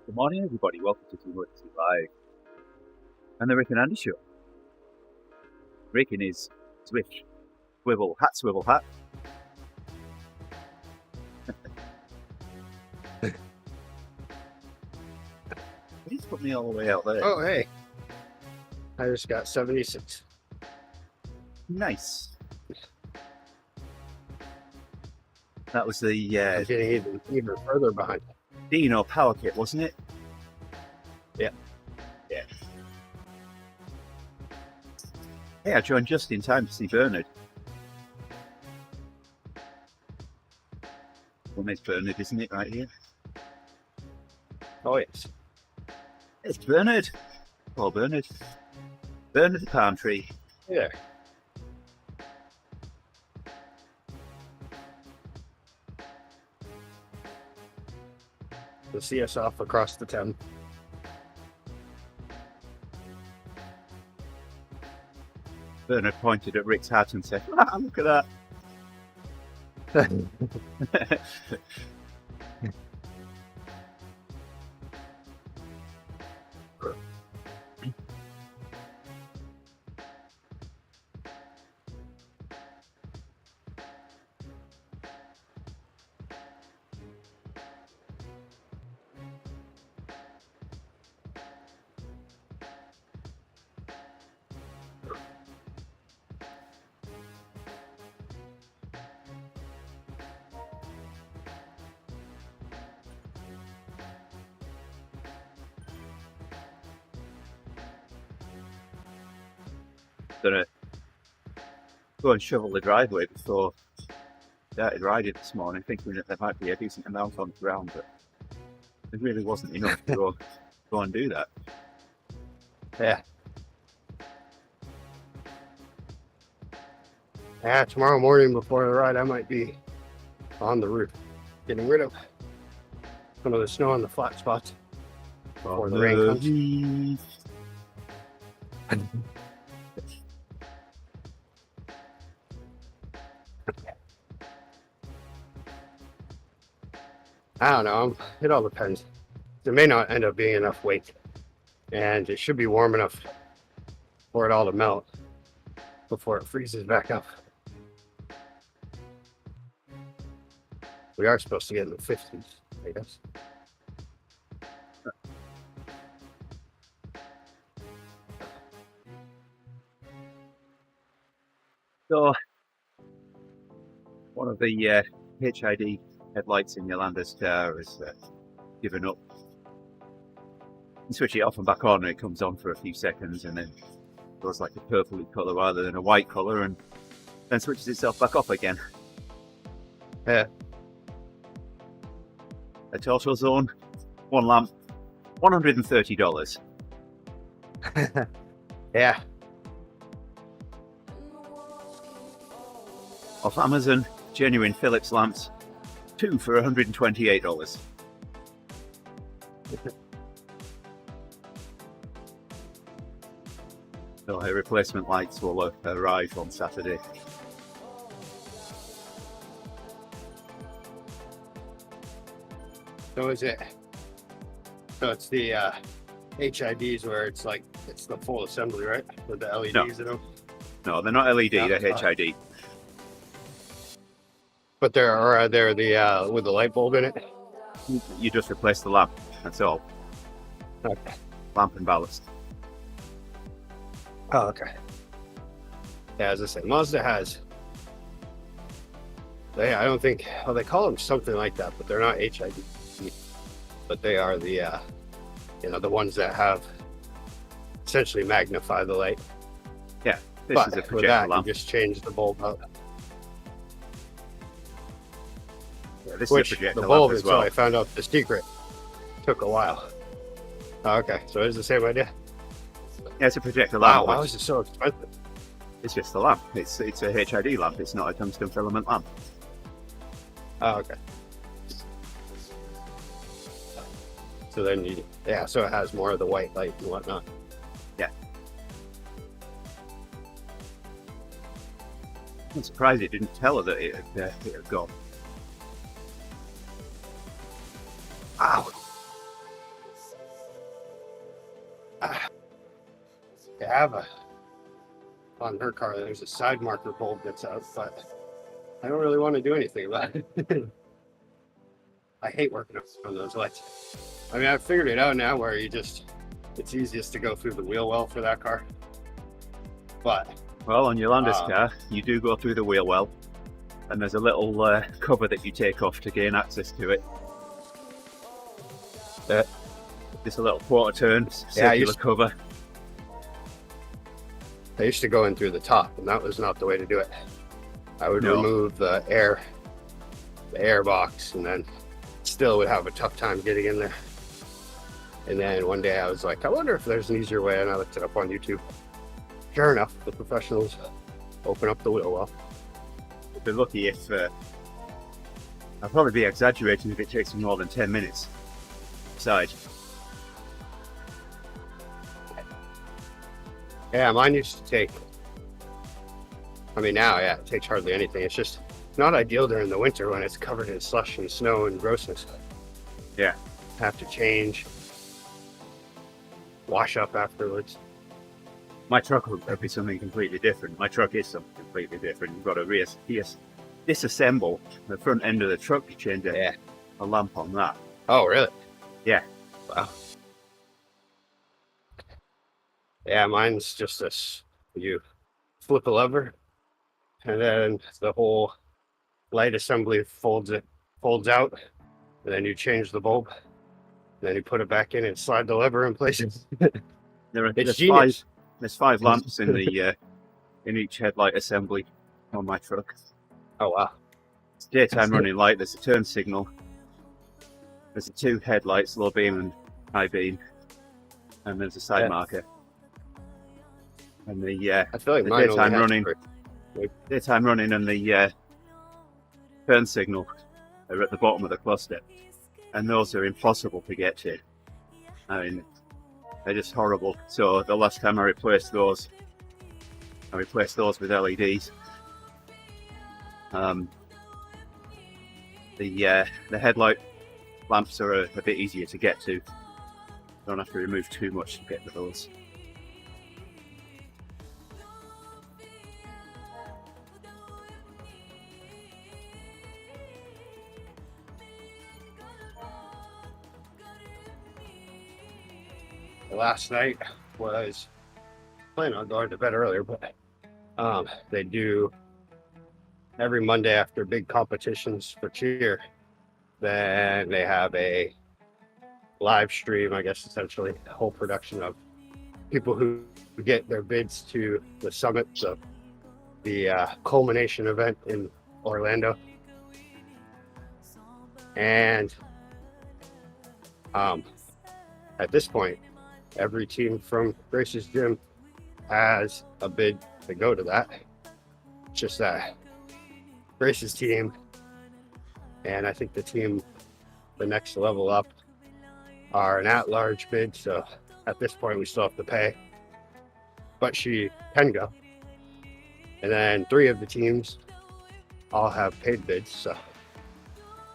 Good morning, everybody. Welcome to TeamODZ Live and the Rick and Andy Show. Rick in his swivel hat. He's put me all the way out there. Oh, hey. I just got 76. Nice. That was the I'm getting even further behind. Dino power kit, wasn't it? Yeah. Yeah. Hey, I joined just in time to see Bernard. Well, there's Bernard, isn't it, right here? Oh, yes. It's Bernard. Oh, Bernard. Bernard the palm tree. Yeah. To see us off across the town. Bernard pointed at Rick's hat and said, "Ah, look at that." Gonna go and shovel the driveway before started riding this morning, thinking that there might be a decent amount on the ground, but there really wasn't enough to go and do that. Yeah. Yeah, tomorrow morning before the ride, I might be on the roof, getting rid of some of the snow on the flat spots before the rain comes. Reef. I don't know. It all depends. There may not end up being enough weight, and it should be warm enough for it all to melt before it freezes back up. We are supposed to get in the 50s, I guess. So, one of the HID headlights in Yolanda's car has given up. You switch it off and back on, and it comes on for a few seconds, and then goes like a purpley colour rather than a white colour, and then switches itself back off again. Yeah. A total zone, one lamp, $130. Yeah. Off Amazon, genuine Philips lamps, 2 for $128. So her replacement lights will arrive on Saturday. So is it? So it's the HIDs where it's like it's the full assembly, right? With the LEDs in them. No, they're not LED, No, they're HID. But they're the with the light bulb in it. You just replace the lamp, that's all. Okay. Lamp and ballast. Oh, okay. Yeah, as I say, Mazda has. I don't think. Well, they call them something like that, but they're not HID. But they are the, the ones that have essentially magnify the light. Yeah, this But is a with projector that, lamp. you just change the bulb out. Yeah, this Which is a projector the bulb, lamp as until well. I found out the secret, took a while. Oh, okay, so it's the same idea. Yeah, it's a projector Wow, lamp. why which- was it so expensive? It's just a lamp. It's a HID lamp. It's not a tungsten filament lamp. Oh, okay. So then so it has more of the white light and whatnot. Yeah. I'm surprised it didn't tell her that it had gone. Ow! They have on her car, there's a side marker bulb that's out, but I don't really want to do anything about it. I hate working on those lights. I mean, I've figured it out now where it's easiest to go through the wheel well for that car. But Well, on Yolanda's car, you do go through the wheel well, and there's a little cover that you take off to gain access to it. Just a little quarter turn, circular cover. I used to go in through the top, and that was not the way to do it. I would No. remove the air box, and then still would have a tough time getting in there. And then one day I was like, I wonder if there's an easier way, and I looked it up on YouTube. Sure enough, the professionals open up the wheel well. I'd be lucky if I'd probably be exaggerating if it takes me more than 10 minutes. Side. Yeah, mine used to take. I mean, now, it takes hardly anything. It's just not ideal during the winter when it's covered in slush and snow and grossness. Yeah. Have to change, wash up afterwards. My truck would be something completely different. My truck is something completely different. You've got to disassemble the front end of the truck to change a lamp on that. Oh, really? Yeah. Wow. Yeah, mine's just this. You flip a lever, and then the whole light assembly folds out, and then you change the bulb, and then you put it back in and slide the lever in place. It's genius. There's 5 lamps in the in each headlight assembly on my truck. Oh, wow. It's daytime running light. There's a turn signal. There's the 2 headlights, low beam and high beam, and there's a side marker. And the I feel like the mine daytime only has running. daytime running and the turn signal are at the bottom of the cluster, and those are impossible to get to. I mean, they're just horrible. So the last time I replaced those with LEDs. The headlight lamps are a bit easier to get to. Don't have to remove too much to get to those. Last night was planning on going to bed earlier, but they do every Monday after big competitions for cheer. Then they have a live stream, I guess, essentially a whole production of people who get their bids to the summit, so the culmination event in Orlando. And at this point, every team from Grace's gym has a bid to go to that. It's just that Grace's team, and I think the next level up, are an at-large bid, so at this point we still have to pay, but she can go. And then 3 of the teams all have paid bids,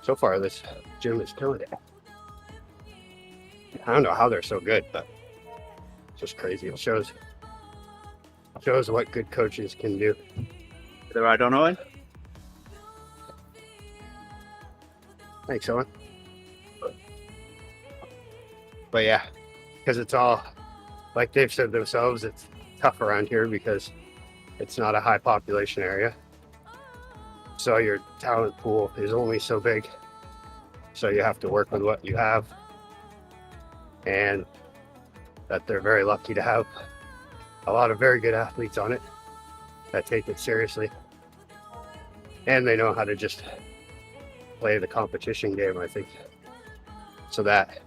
so far this gym is killing it. I don't know how they're so good, but it's just crazy. It shows what good coaches can do. There, I don't know. Thanks, Owen. But yeah, because it's all, like they've said themselves, it's tough around here because it's not a high population area. So your talent pool is only so big. So you have to work with what you have. And that they're very lucky to have a lot of very good athletes on it that take it seriously. And they know how to just play the competition game, I think, so that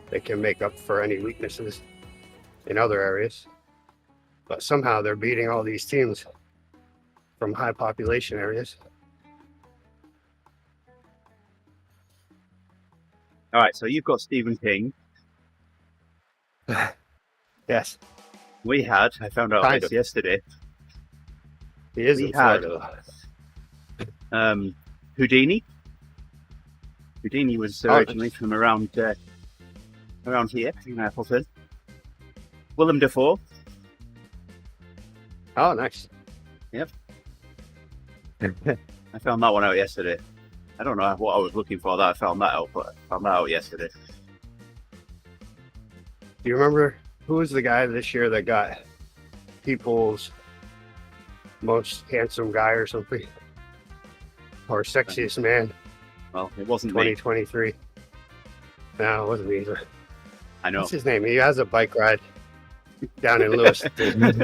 they can make up for any weaknesses in other areas. But somehow they're beating all these teams from high population areas. All right, so you've got Stephen King. Yes. I found out Kind this of. yesterday. He is We in had Florida, though. Houdini. Houdini was originally from around here in Appleton. Willem Dafoe. Oh, nice. Yep. I found that one out yesterday. I don't know what I was looking for that I found that out, but I found that out yesterday. Do you remember who was the guy this year that got People's Most Handsome Guy or something? Or Sexiest Man Well, it wasn't me. 2023. No, it wasn't me either. I know. What's his name? He has a bike ride down in Lewiston.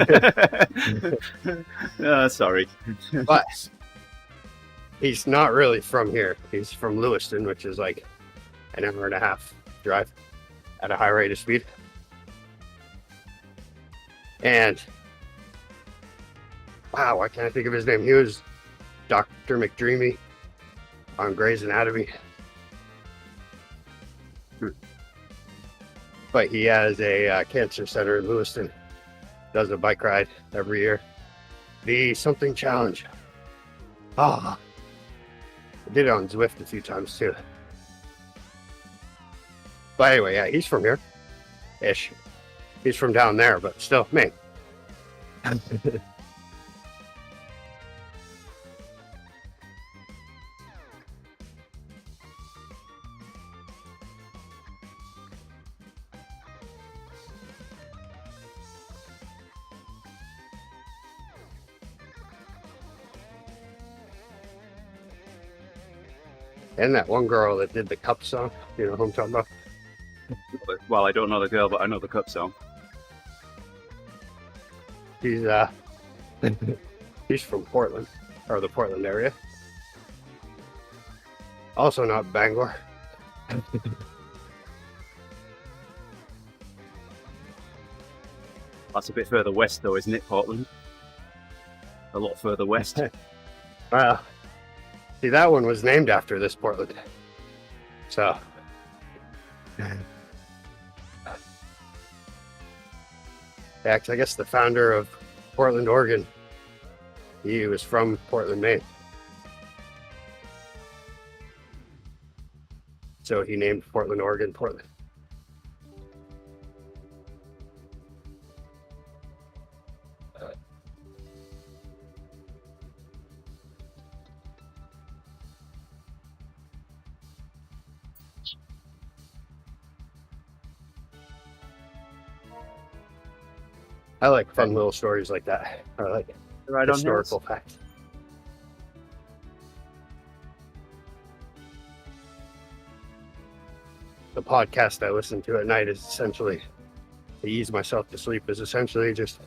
Sorry. But he's not really from here. He's from Lewiston, which is like an hour and a half drive at a high rate of speed. And wow, why can't I think of his name? He was Dr. McDreamy on Grey's Anatomy. But he has a cancer center in Lewiston. Does a bike ride every year. The something challenge. I did it on Zwift a few times too. But anyway, yeah, he's from here. Ish. He's from down there, but still, man. And that one girl that did the cup song, you know who I'm talking about? Well, I don't know the girl, but I know the cup song. He's he's from Portland, or the Portland area. Also not Bangor. That's a bit further west, though, isn't it, Portland? a lot further west. Well, see, that one was named after this Portland. So, yeah, 'cause I guess the founder of Portland, Oregon, he was from Portland, Maine. So he named Portland, Oregon, Portland. I like fun little stories like that. I like Right on historical facts. The podcast I listen to at night is essentially, to ease myself to sleep, is essentially just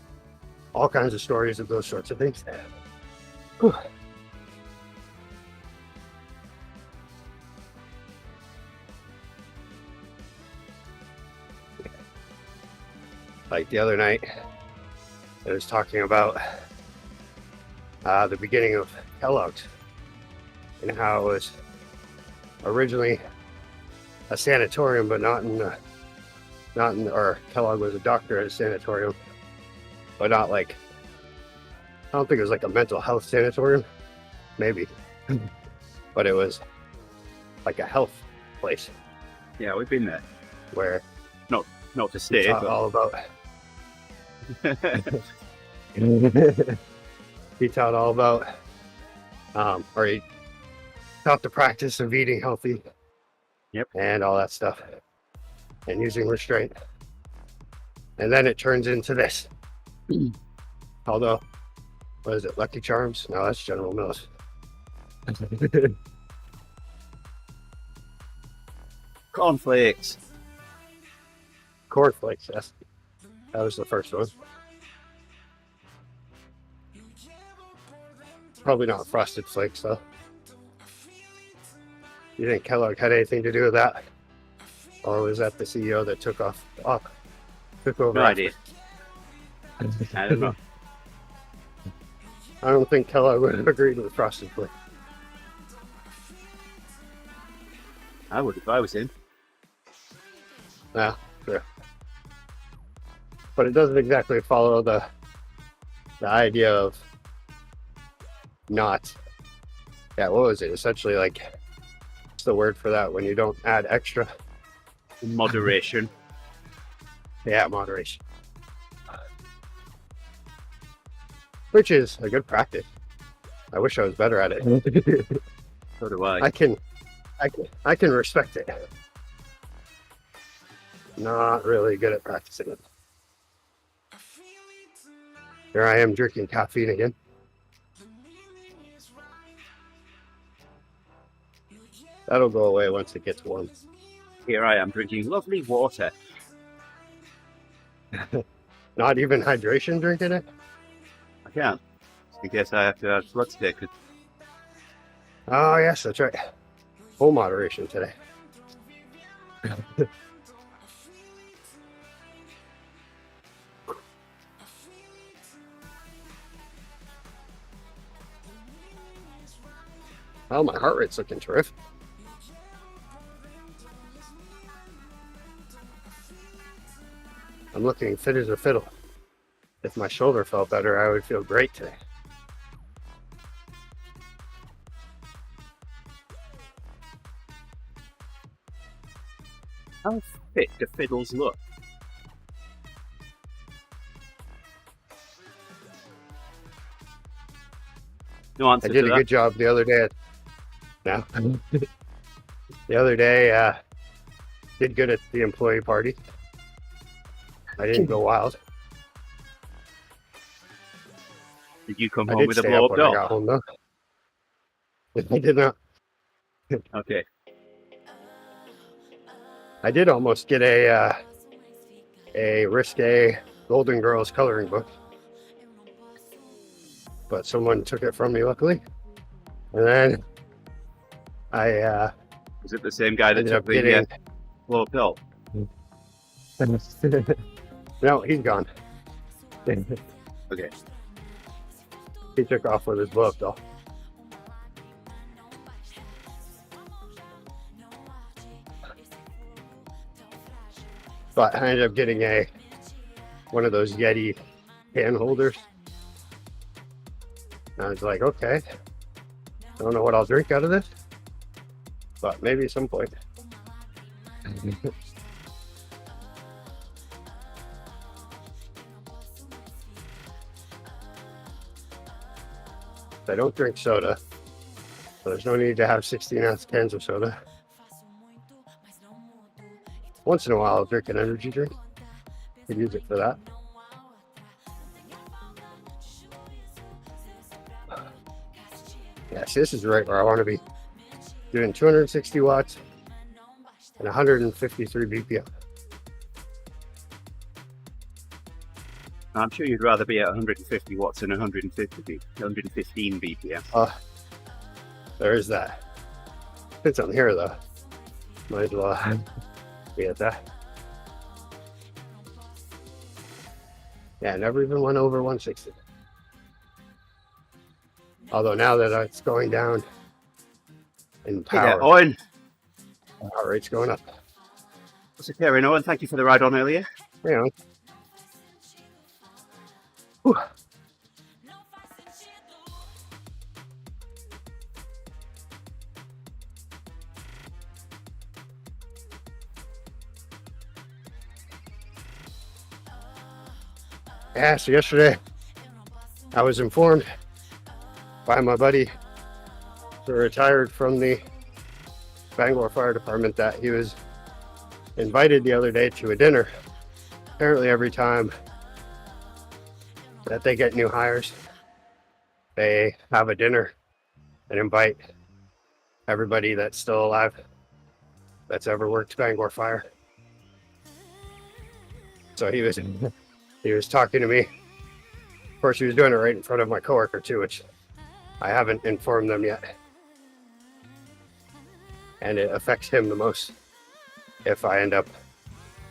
all kinds of stories of those sorts of things. Whew. Like the other night, I was talking about the beginning of Kellogg's and how it was originally a sanatorium, but not in or Kellogg was a doctor at a sanatorium, but not like, I don't think it was like a mental health sanatorium, maybe, but it was like a health place Yeah, we've been there. where Not to he stay, taught but all about he taught all about or he taught the practice of eating healthy. Yep. And all that stuff, and using restraint, and then it turns into this. Although, what is it, Lucky Charms? No, that's General Mills. cornflakes. Cornflakes, yes, that was the first one. Probably not Frosted Flakes though. You think Kellogg had anything to do with that? Or was that the CEO that took over? No idea. I don't know. I don't think Kellogg would have agreed with Frosted Flakes. I would if I was him. Yeah, sure. But it doesn't exactly follow the idea of not. Yeah, what was it? Essentially, like, what's the word for that when you don't add extra? Moderation. Yeah, moderation. Which is a good practice. I wish I was better at it. So do I. I can respect it. Not really good at practicing it. Here I am drinking caffeine again. That'll go away once it gets warm. Here I am drinking lovely water. Not even hydration drinking it? I can't. I guess I have to have blood today. Oh, yes, that's right. Full moderation today. Oh, my heart rate's looking terrific. I'm looking fit as a fiddle. If my shoulder felt better, I would feel great today. How fit do fiddles look? No answer I did to a that. good job the other day. No. The other day, did good at the employee party. I didn't go wild. Did you come I home did with a stay blow up up when I doll? got home though. I did not. Okay. I did almost get a risque Golden Girls coloring book, but someone took it from me luckily, and then I Was it the same guy that ended took up the getting. blow up doll? No, he's gone. Okay. He took off with his glove though. But I ended up getting one of those Yeti can holders. And I was like, okay, I don't know what I'll drink out of this, but maybe at some point. I don't drink soda, so there's no need to have 16-ounce cans of soda. Once in a while, I'll drink an energy drink. Could use it for that. Yes, this is right where I want to be. Doing 260 watts and 153 BPM. I'm sure you'd rather be at 150 watts than 115 BPM. There is that. It's on here though. Might as well be at that. Yeah, never even went over 160. Although now that it's going down in power, Yeah, Owen. heart rate's going up. What's occurring, Owen? Thank you for the ride on earlier. You know. Whew. Yeah, so yesterday I was informed by my buddy who retired from the Bangor Fire Department that he was invited the other day to a dinner. Apparently every time that they get new hires, they have a dinner and invite everybody that's still alive that's ever worked Bangor Fire. So he was talking to me. Of course, he was doing it right in front of my coworker too, which I haven't informed them yet. And it affects him the most if I end up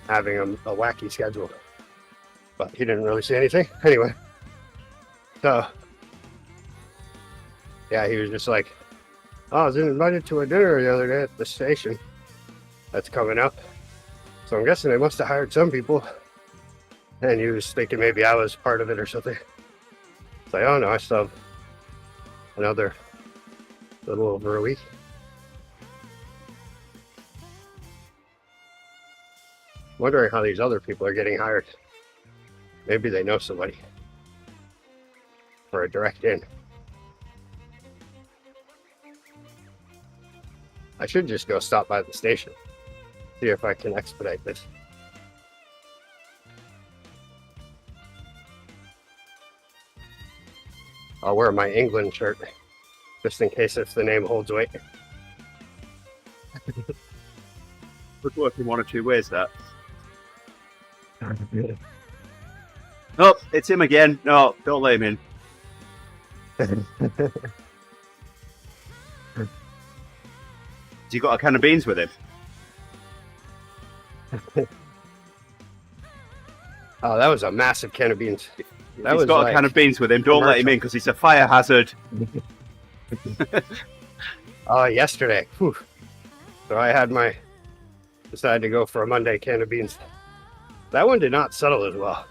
having a wacky schedule. But he didn't really say anything. Anyway, so yeah, he was just like, oh, I was invited to a dinner the other day at the station that's coming up. So I'm guessing they must have hired some people. And he was thinking maybe I was part of it or something. It's like, oh no, I still have another little over a week. Wondering how these other people are getting hired. Maybe they know somebody for a direct in. I should just go stop by the station, see if I can expedite this. I'll wear my England shirt just in case if the name holds weight. Would work in one or two ways, that. Oh, it's him again. No, don't let him in. Has he got a can of beans with him? Oh, that was a massive can of beans. That He's was got like a can of beans with him. Don't let him in because he's a fire hazard. Yesterday. Whew. So I had decided to go for a Monday can of beans. That one did not settle as well.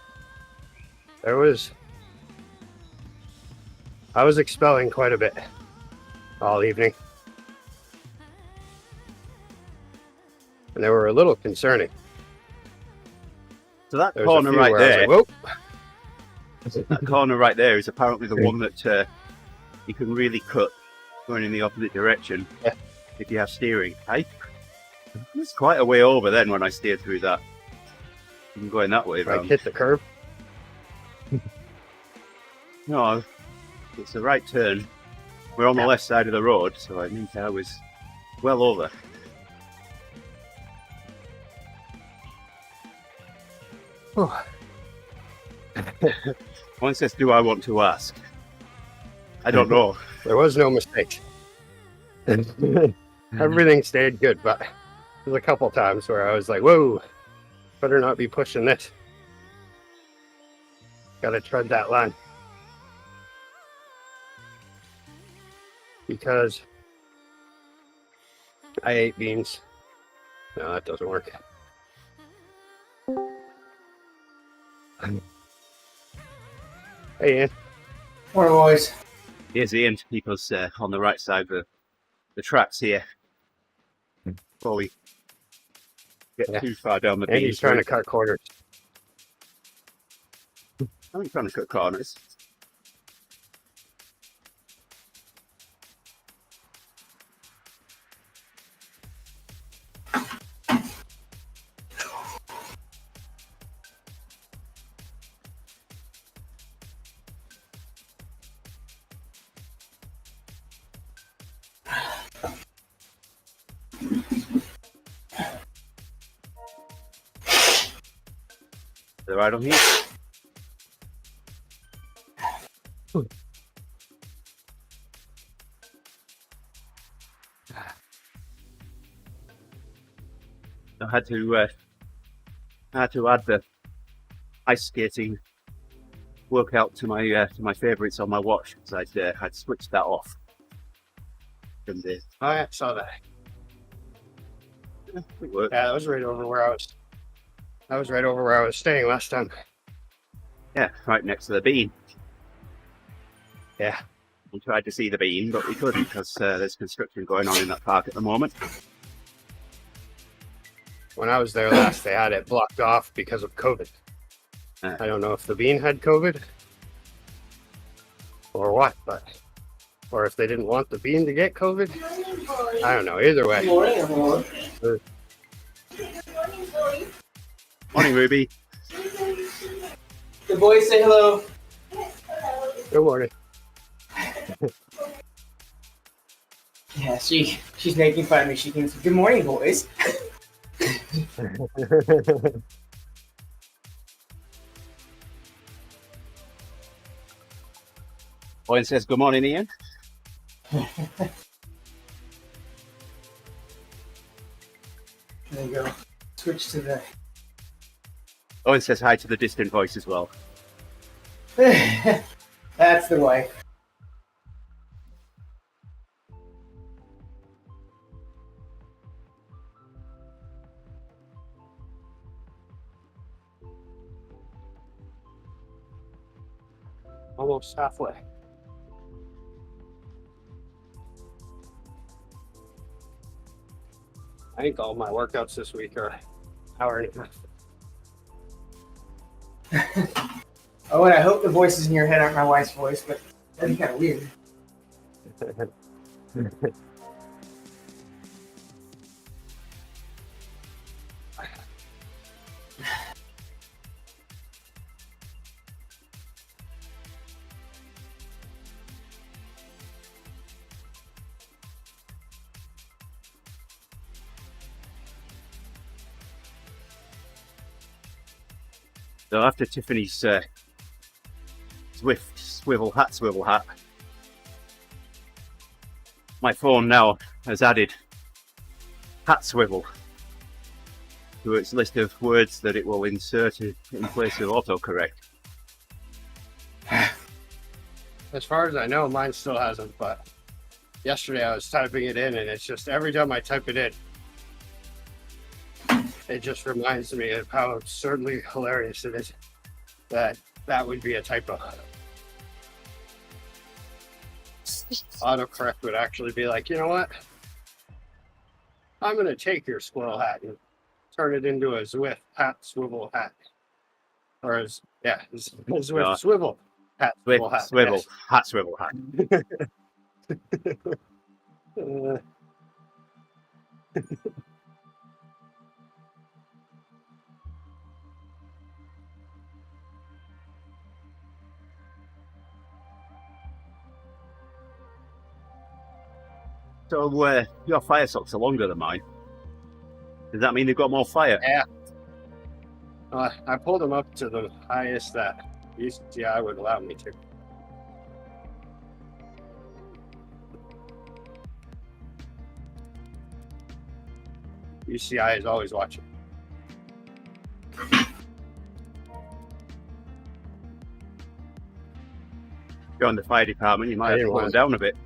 I was expelling quite a bit all evening. And they were a little concerning. So that There was a corner few right where I was there, like, whoop. that corner right there is apparently the one that you can really cut going in the opposite direction if you have steering. It's quite a way over then when I steered through that. I'm going that way. Right, hit the curb. No, it's the right turn. We're on the left side of the road, so I think I was well over. One says, do I want to ask? I don't know. There was no mistake. Everything stayed good, but there's a couple times where I was like, whoa, better not be pushing this. Gotta tread that line. because I ate beans. No, that doesn't work. Hey, Ian. Morning, boys. Here's Ian to keep us on the right side of the tracks here before we get too far down the And bean. he's trying to cut corners. I'm trying to cut corners. They're right on here. I had to add the ice skating workout to my favourites on my watch because I'd switched that off. And I saw that. it worked. Yeah, that was right over where I was. That was right over where I was staying last time. Yeah, right next to the bean. Yeah. We tried to see the bean, but we couldn't because there's construction going on in that park at the moment. When I was there last, they had it blocked off because of COVID. I don't know if the bean had COVID or what, or if they didn't want the bean to get COVID. I don't know. Either way. Good morning, everyone. Morning, Ruby. The boys say hello. Good morning. Yeah, she's making fun of me. She can say, "Good morning, boys." Owen says, good morning, Ian. There you go. Switch to the. Owen says hi to the distant voice as well. That's the wife. Almost halfway. I think all my workouts this week are an hour and a half. Oh, and I hope the voices in your head aren't my wife's voice, but that'd be kind of weird. So after Tiffany's Swift swivel hat, my phone now has added hat swivel to its list of words that it will insert in place of autocorrect. As far as I know, mine still hasn't, but yesterday I was typing it in and it's just every time I type it in, it just reminds me of how absurdly hilarious it is that would be a typo. Autocorrect would actually be like, you know what? I'm going to take your squirrel hat and turn it into a Zwift hat swivel hat. Or Zwift swivel hat swivel hat. Swivel, hat swivel hat. So your fire socks are longer than mine. Does that mean they've got more fire? Yeah. I pulled them up to the highest that UCI would allow me to. UCI is always watching. If you're in the fire department, you might have to slow them down a bit.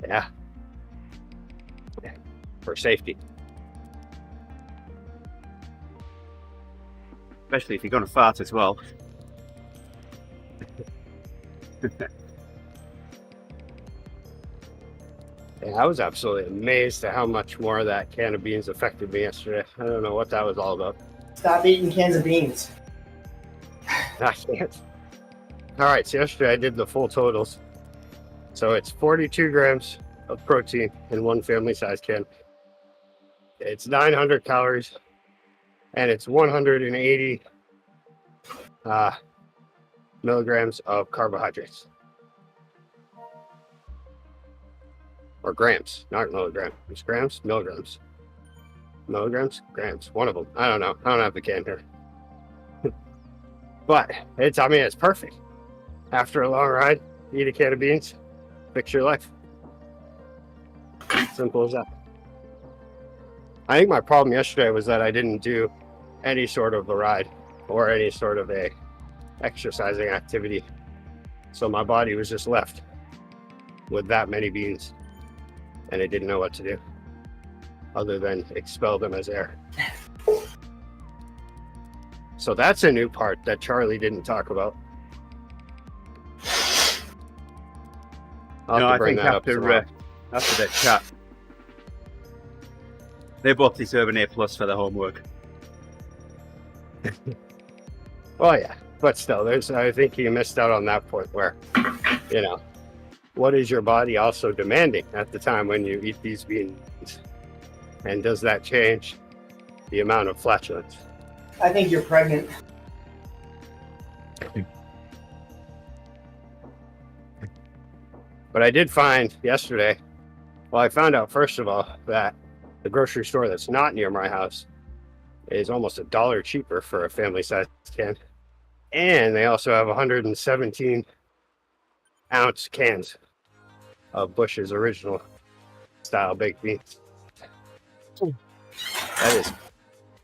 Yeah. For safety. Especially if you're going to fart as well. Yeah, I was absolutely amazed at how much more of that can of beans affected me yesterday. I don't know what that was all about. Stop eating cans of beans. I can't. All right, so yesterday I did the full totals. So it's 42 grams of protein in one family size can. It's 900 calories and it's 180 milligrams of carbohydrates. Or grams, not milligrams. It's grams, milligrams. Milligrams, grams, one of them. I don't know. I don't have the can here. But it's perfect. After a long ride, eat a can of beans, fix your life. Simple as that. I think my problem yesterday was that I didn't do any sort of a ride or any sort of a exercising activity. So my body was just left with that many beans and it didn't know what to do other than expel them as air. So that's a new part that Charlie didn't talk about. I'll have No, to I bring think that up tomorrow. after that chat, they both deserve an A+ for their homework. Well, yeah, but still, I think you missed out on that point where, what is your body also demanding at the time when you eat these beans? And does that change the amount of flatulence? I think you're pregnant. But I did find yesterday, well, I found out first of all that the grocery store that's not near my house is almost $1 cheaper for a family-sized can. And they also have 117 ounce cans of Bush's original style baked beans. I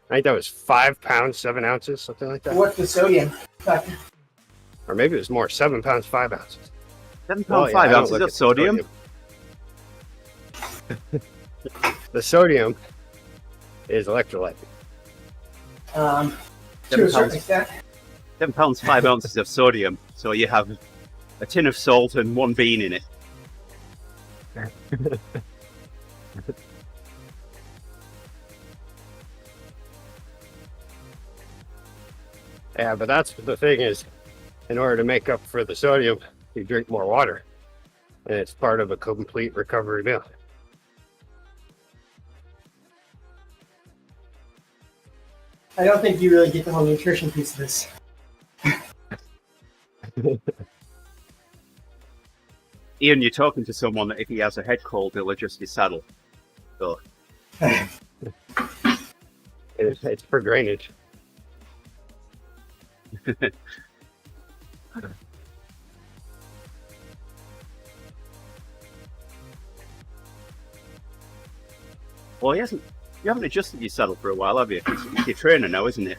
think that was 5 pounds, 7 ounces, something like that. What's the sodium factor? Or maybe it was more, 7 pounds, 5 ounces. 7 Well, pounds, yeah, I 5 don't ounces look of at the sodium. The sodium is electrolyte. To a 7 certain pounds, extent. 7 pounds, 5 ounces of sodium. So you have a tin of salt and 1 bean in it. Yeah, but that's the thing is, in order to make up for the sodium, you drink more water. And it's part of a complete recovery meal. I don't think you really get the whole nutrition piece of this. Ian, you're talking to someone that if he has a head cold, he'll adjust his saddle. So It's for drainage. Well, you haven't adjusted your saddle for a while, have you? It's your trainer now, isn't it?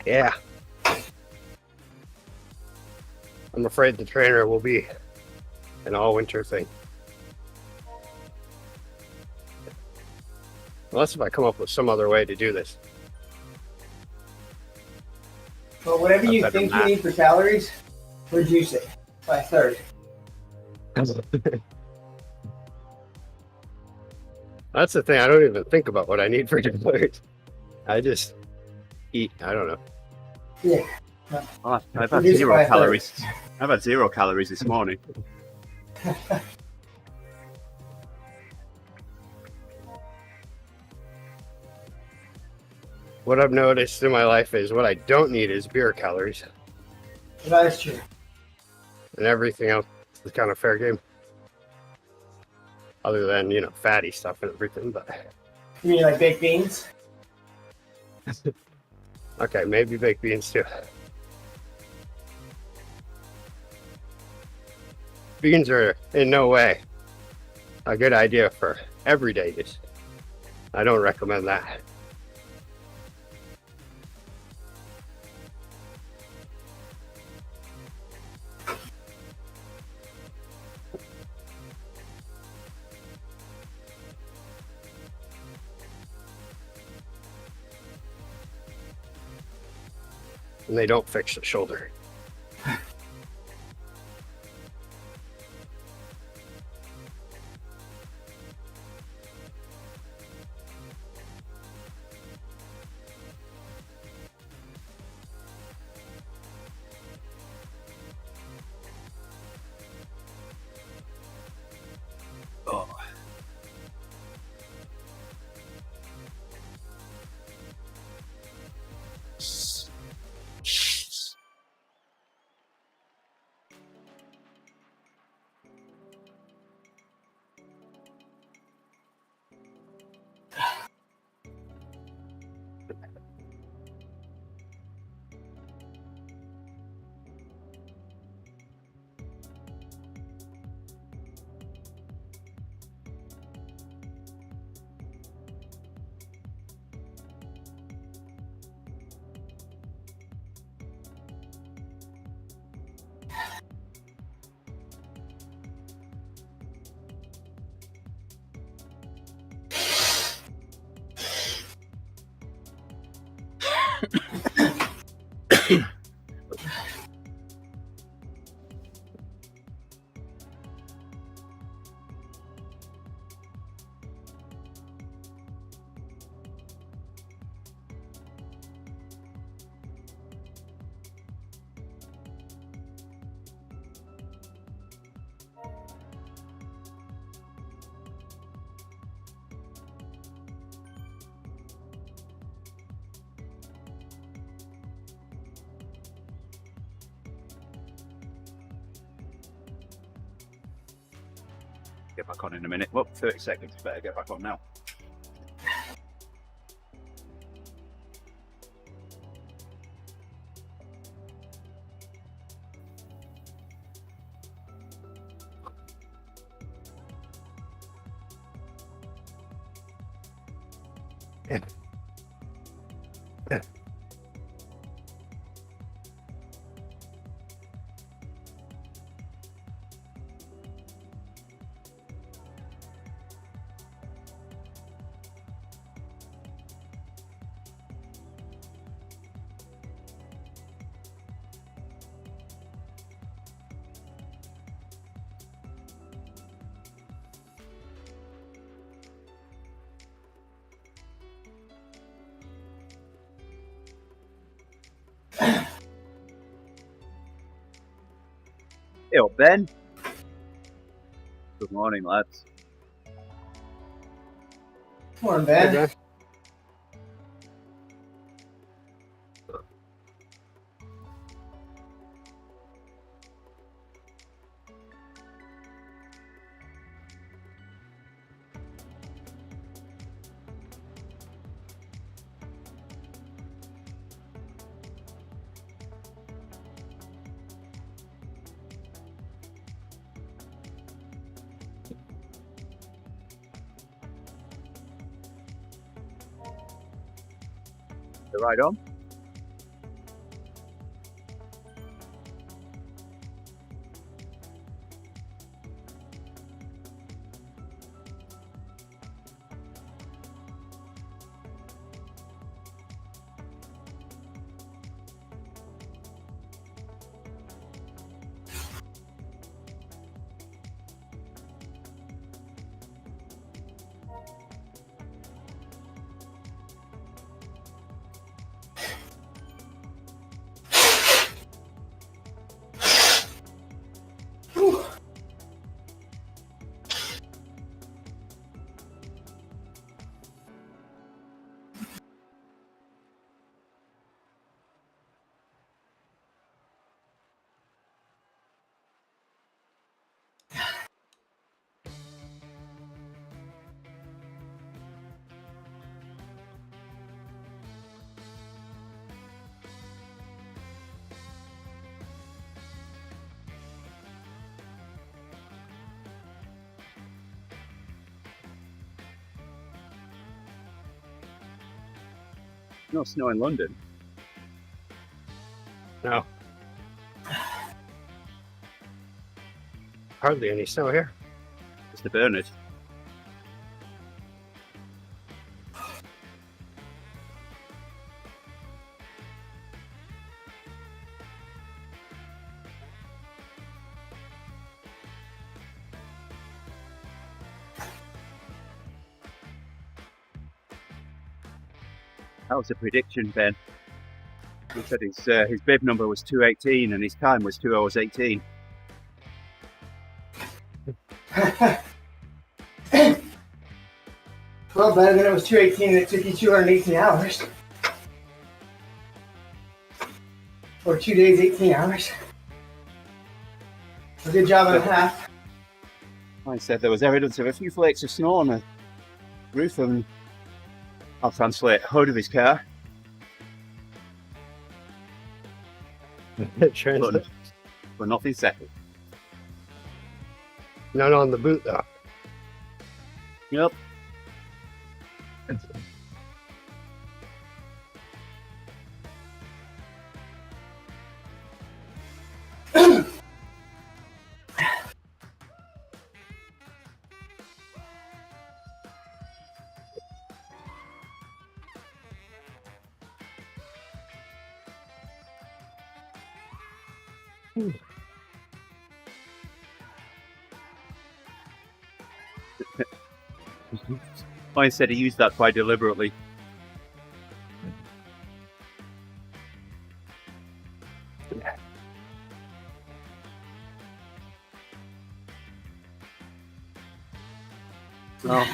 Yeah. I'm afraid the trainer will be an all-winter thing. Unless if I come up with some other way to do this. But whatever you Better think than you need for calories, reduce it by a third. That's the thing. I don't even think about what I need for calories. I just eat. I don't know. Yeah. Oh, I've had Reduce zero by a third. calories. I've had 0 calories this morning. What I've noticed in my life is what I don't need is beer calories, That is true. and everything else is kind of fair game. Other than, fatty stuff and everything, but You mean like baked beans? okay, maybe baked beans too. Beans are in no way a good idea for everyday use. I don't recommend that. and they don't fix the shoulder. Oh. Get back on in a minute. Well, 30 seconds. Better get back on now. Yo, Ben. Good morning, lads. Morning, Hey, Ben. Ben. You right on? Whew. No snow in London. No. Hardly any snow here. Mr. Bernard. That was a prediction, Ben. He said his bib number was 218 and his time was 2 hours 18. Well, better than it was 218 and it took you 218 hours. Or 2 days, 18 hours. A good job and a half. I said there was evidence of a few flakes of snow on the roof and I'll translate hood of his car. Translate. But nothing settled. None on the boot though. Yep. I said he used that quite deliberately. Well,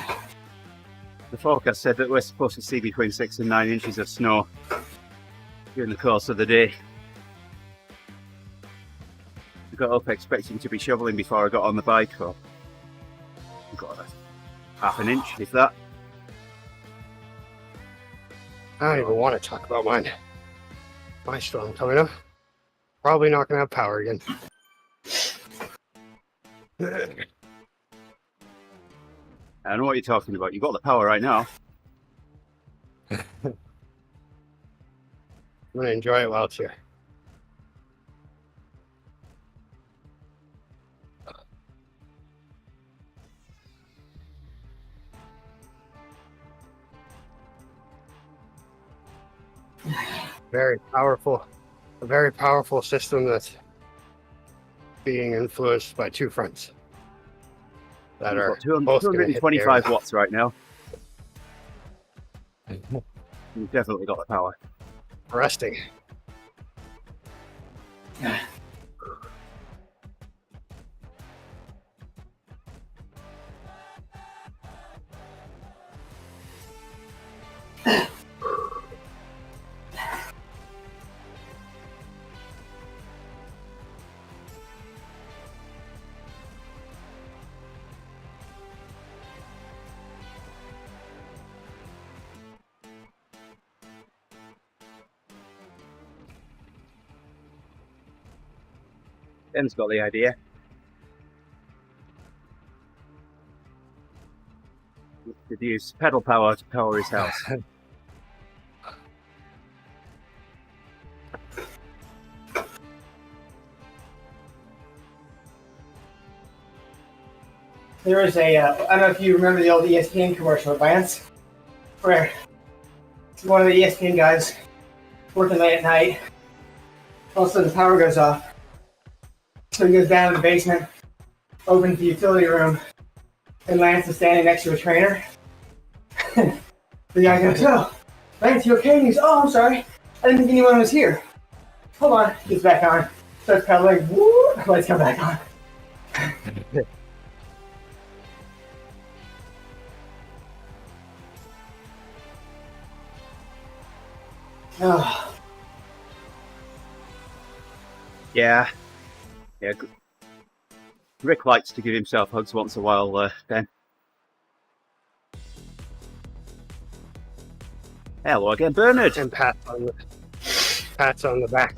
the forecast said that we're supposed to see between 6 and 9 inches of snow during the course of the day. I got up expecting to be shoveling before I got on the bike, or I got a half an inch, if that. I don't even want to talk about mine. My storm coming up. Probably not gonna have power again. I know what you're talking about. You've got the power right now. I'm gonna enjoy it while it's here. A very powerful system that's being influenced by two fronts that You've are got 200 both gonna hit the 225 area. watts right now. You've definitely got the power. Resting. Ben's got the idea. He could use pedal power to power his house. There was a, I don't know if you remember the old ESPN commercial, Lance, where one of the ESPN guys working late at night, all of a sudden the power goes off. So he goes down to the basement, opens the utility room, and Lance is standing next to a trainer. The guy goes, "Oh, Lance, you okay?" And he goes, "Oh, I'm sorry. I didn't think anyone was here." Hold on. Gets back on. Starts pedaling. Woo! Lights come back on. Oh. Yeah. Yeah. Rick likes to give himself hugs once in a while, Ben. Hello again, Bernard. And pats on the back.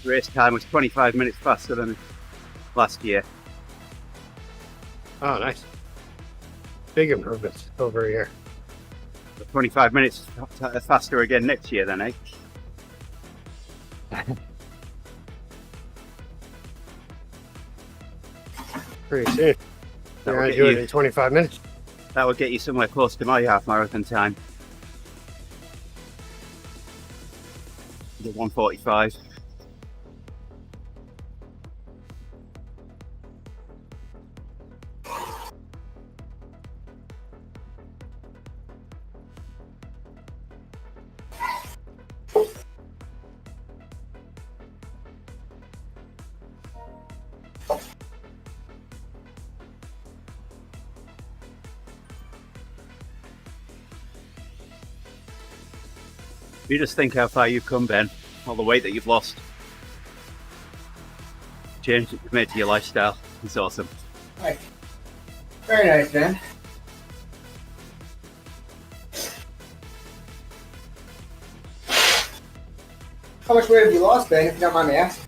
race time was 25 minutes faster than last year. Oh, nice. Big improvements over a year. 25 minutes faster again next year then, eh? Pretty soon. That You're will gonna get do it you- in 25 minutes. That will get you somewhere close to my half marathon time. The 1:45. You just think how far you've come, Ben. All the weight that you've lost. Change that you've made to your lifestyle. It's awesome. Right. Very nice, man. How much weight have you lost, Ben, if you don't mind me asking?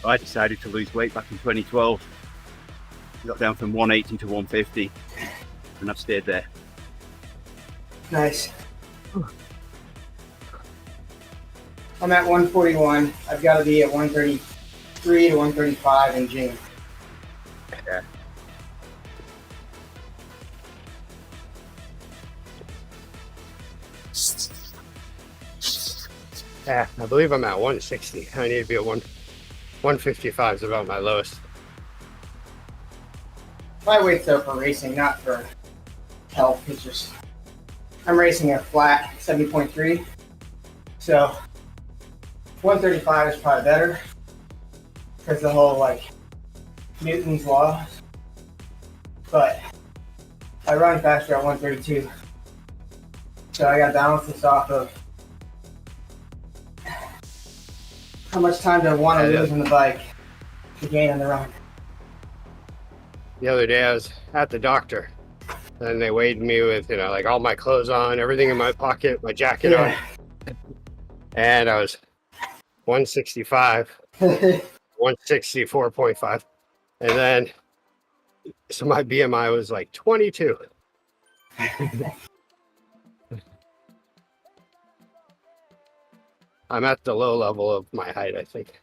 I decided to lose weight back in 2012. Got down from 180 to 150, and I've stayed there. Nice. I'm at 141. I've got to be at 133 to 135 in June. Yeah. Yeah, I believe I'm at 160. I need to be at 155 is about my lowest. My weight's though for racing, not for health. It's just I'm racing a flat 70.3, so 135 is probably better because the whole like Newton's law. But I run faster at 132, so I got to balance this off of how much time do I want to lose on the bike to gain on the run. The other day I was at the doctor and they weighed me with, like all my clothes on, everything in my pocket, my jacket on. And I was 165, 164.5. And then, so my BMI was like 22. I'm at the low level of my height, I think.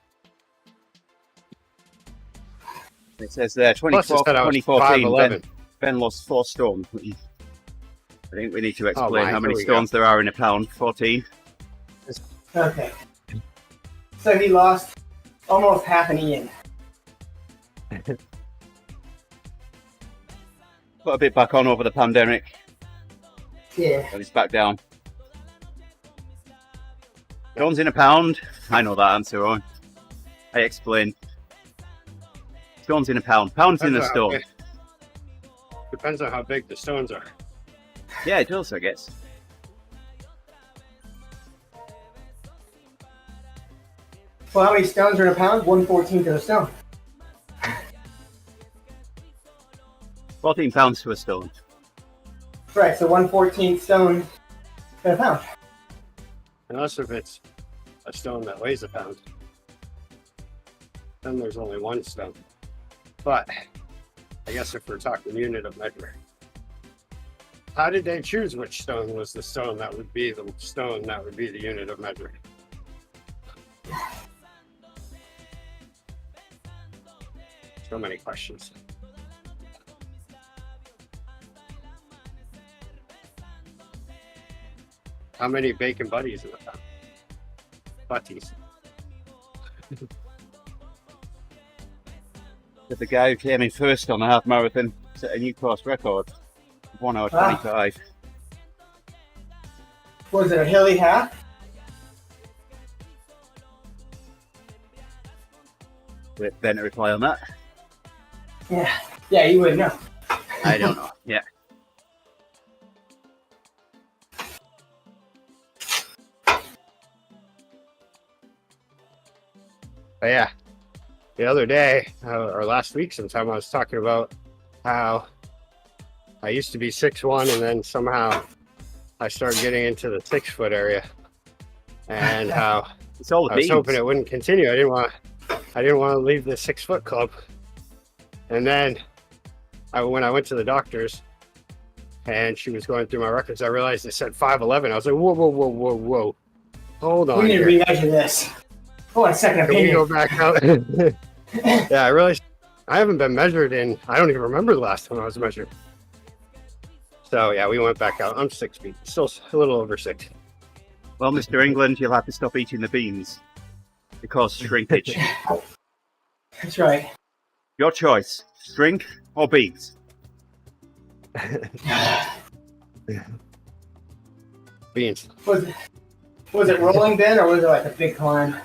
It says there, Plus it said I was 2014, 5'11". Ben lost 4 stone. I think we need to explain my, how many here we stones there are in a pound. 14. Okay. So he lost almost half an Ian. Put a bit back on over the pandemic, Yeah. but it's back down. Stones in a pound? I know that answer, Owen. I explain. Stones in a pound. Pounds in a stone. Depends on how big the stones are. Yeah, it does, I guess. Well, how many stones are in a pound? 1/14 of a stone. 14 pounds to a stone. Right, so 1/14 stone in a pound. Unless if it's a stone that weighs a pound. Then there's only one stone. But I guess if we're talking unit of measure. How did they choose which stone was the stone that would be the stone that would be the unit of measure? So many questions. How many bacon buddies in the pound? Butties. But the guy who came in first on the half marathon set a new course record. 1 hour 25. Was it a hilly half? Wait, Ben to reply on that. Yeah. Yeah, you would know. I don't know. Yeah. But yeah, the other day, or last week sometime, I was talking about how I used to be 6'1", and then somehow I started getting into the 6 foot area, and how It's all the I was hoping beans. it wouldn't continue. I didn't want to leave the 6 foot club. And then when I went to the doctor's and she was going through my records, I realized it said 5'11". I was like, whoa, whoa, whoa, whoa, whoa. Hold on. We need to here. remeasure this. I want a second Can we go opinion. back out? Yeah, I realized I haven't been measured in, I don't even remember the last time I was measured. So yeah, we went back out. I'm 6 feet, still a little over 6. Well, Mr. England, you'll have to stop eating the beans. They cause shrinkage. That's right. Your choice, shrink or beans. Beans. Was it rolling then, or was it like a big climb?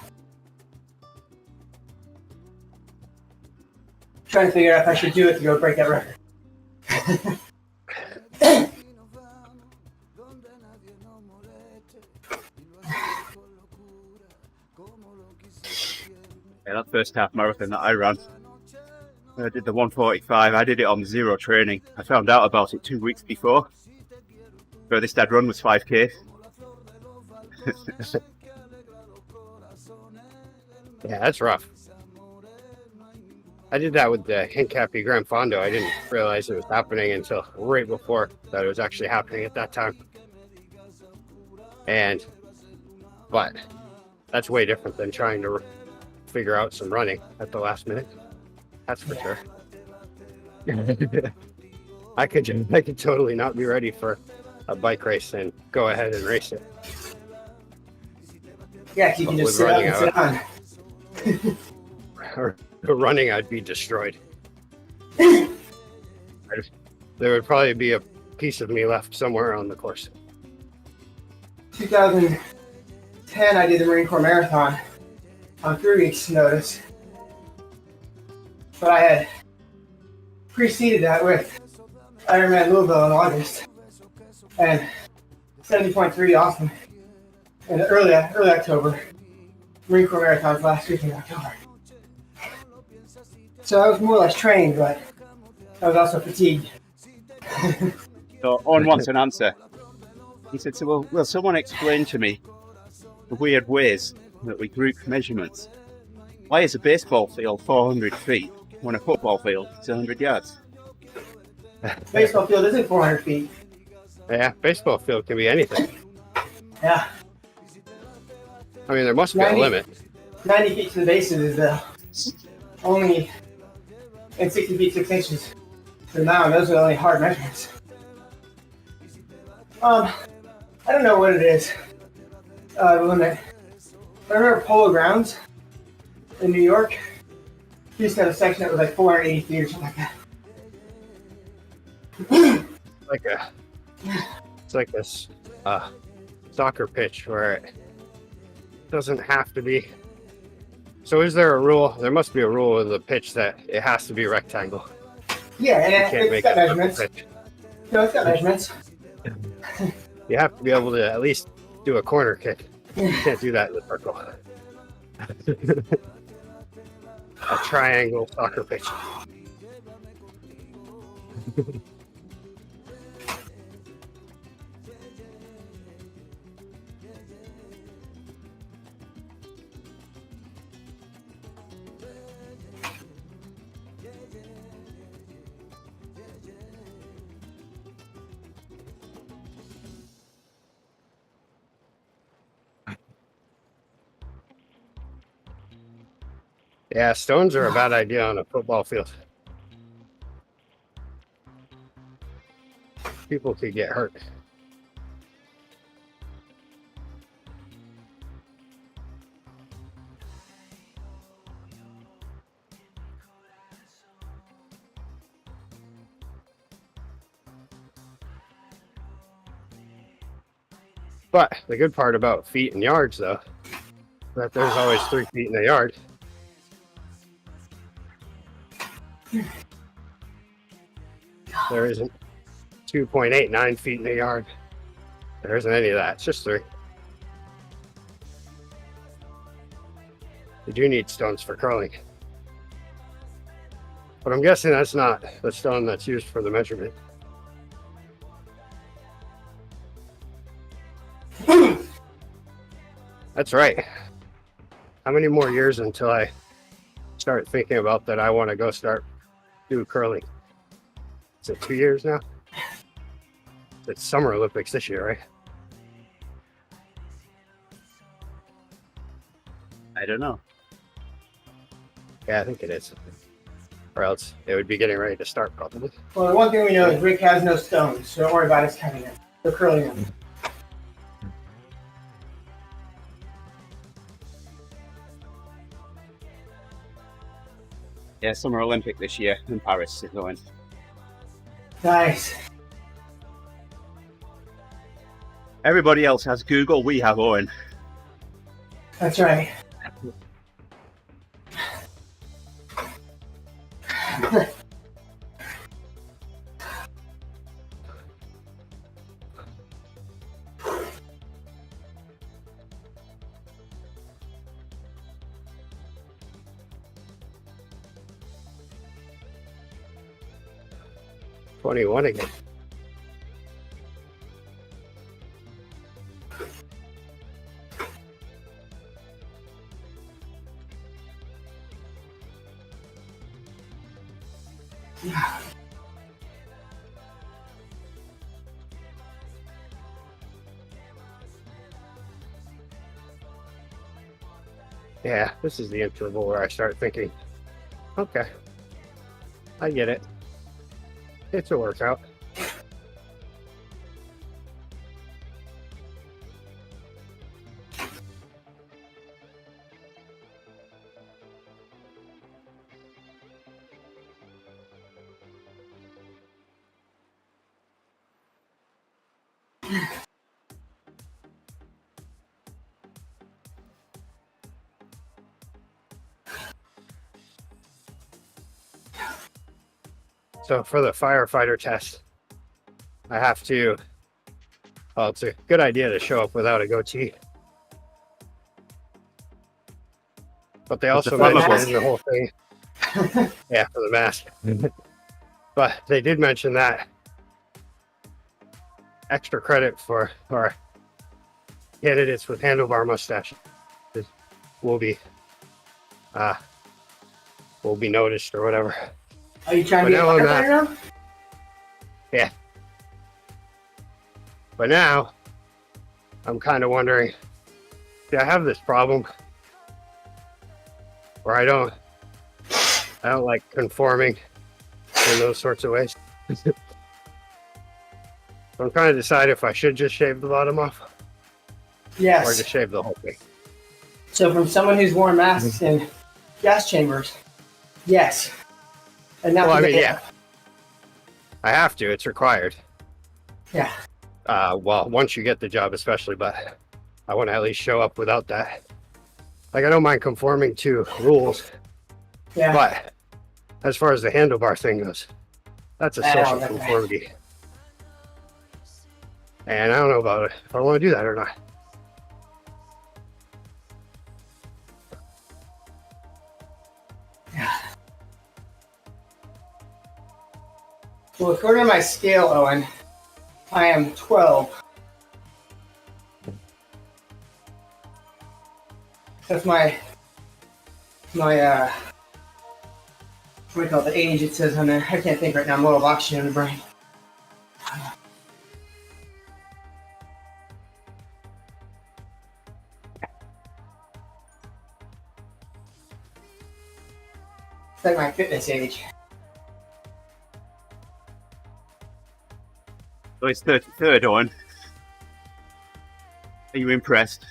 Trying to figure out if I should do it to go break that record. Yeah, that first half marathon that I ran, I did the 1:45. I did it on zero training. I found out about it 2 weeks before. Furthest I'd run was 5K. Yeah, that's rough. I did that with the Hincapi Gran Fondo. I didn't realize it was happening until right before that it was actually happening at that time. But that's way different than trying to figure out some running at the last minute. That's for sure. I could totally not be ready for a bike race and go ahead and race it. Yeah, 'cause you can But just with sit up running and sit on. Or running, I'd be destroyed. There would probably be a piece of me left somewhere on the course. 2010, I did the Marine Corps Marathon on 3 weeks' notice. But I had preceded that with Ironman Louisville in August and 70.3 Austin in early October. Marine Corps Marathon last week in October. So I was more or less trained, but I was also fatigued. So Owen wants an answer. He said, so will someone explain to me the weird ways that we group measurements? Why is a baseball field 400 feet when a football field is 100 yards? Baseball field isn't 400 feet. Yeah, baseball field can be anything. Yeah, I mean, there must be a 90 limit. 90 feet to the bases is the only, and 60 feet 6 inches to the mound. Those are the only hard measurements. I don't know what it is. The limit. I remember Polo Grounds in New York. We used to have a section that was like 480 feet or something like that. It's like this soccer pitch where it doesn't have to be. So is there a rule? There must be a rule in the pitch that it has to be rectangle. Yeah, and You can't it's make got it a measurements. pitch. No, it's got measurements. You have to be able to at least do a corner kick. You can't do that in the circle. A triangle soccer pitch. Yeah, stones are a bad idea on a football field. People could get hurt. But the good part about feet and yards, though, that there's always 3 feet in a yard. There isn't 2.89 feet in a yard. There isn't any of that. It's just 3. You do need stones for curling. But I'm guessing that's not the stone that's used for the measurement. That's right. How many more years until I start thinking about that I want to go start do curling? Is it 2 years now? It's Summer Olympics this year, right? I don't know. Yeah, I think it is. Or else it would be getting ready to start probably. Well, the one thing we know is Rick has no stones, so don't worry about us cutting them. We're curling them. Yeah, Summer Olympic this year in Paris is going. Nice. Everybody else has Google, we have Owen. That's right. '21 again. Yeah, this is the interval where I start thinking, okay, I get it. It's a workout. So for the firefighter test, I have to, well, it's a good idea to show up without a goatee. But they also mentioned in the whole thing, yeah, for the mask. But they did mention that extra credit for our candidates with handlebar mustaches will be noticed or whatever. Are you trying But to be a now I'm firefighter now? Yeah. But now I'm kind of wondering, do I have this problem where I don't like conforming in those sorts of ways? So I'm trying to decide if I should just shave the bottom off or Yes. just shave the whole thing. So from someone who's worn masks in gas chambers, yes. And not Well, I the mean, bit. yeah. I have to. It's required. Yeah. Well, once you get the job, especially, but I want to at least show up without that. Like, I don't mind conforming to rules, Yeah. but as far as the handlebar thing goes, that's a I know, social that's right. conformity. And I don't know about it, if I want to do that or not. Well, according to my scale, Owen, I am 12. That's my what do you call it, the age it says on there. I can't think right now. I'm low of oxygen in the brain. It's like my fitness age. So it's 33rd, Owen. Are you impressed?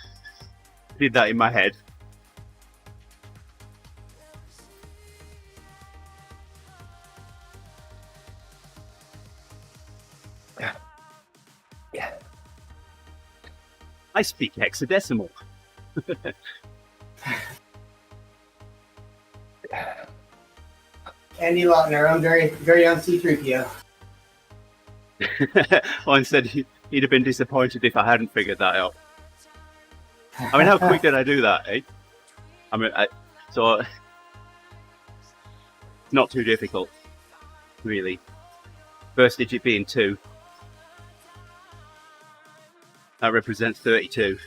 I did that in my head. Yeah. I speak hexadecimal. Andy Lautner, I'm very, very on C3PO. Owen said he'd have been disappointed if I hadn't figured that out. I mean, how quick did I do that, eh? I mean, so Not too difficult, really. First digit being 2. That represents 32.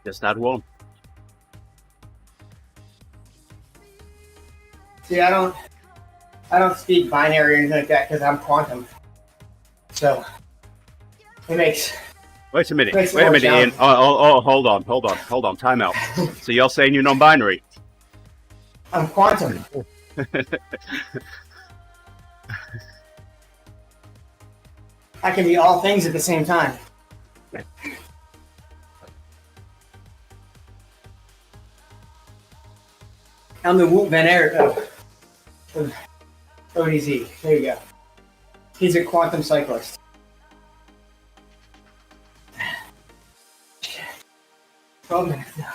Just add 1. See, I don't speak binary or anything like that because I'm quantum. So it makes. Wait a minute. Makes it Wait a more minute, Ian. Hold on. Time out. So you're saying you're non-binary? I'm quantum. I can be all things at the same time. I'm the Woot Van Aert of ODZ. There you go. He's a quantum cyclist. 12 minutes now.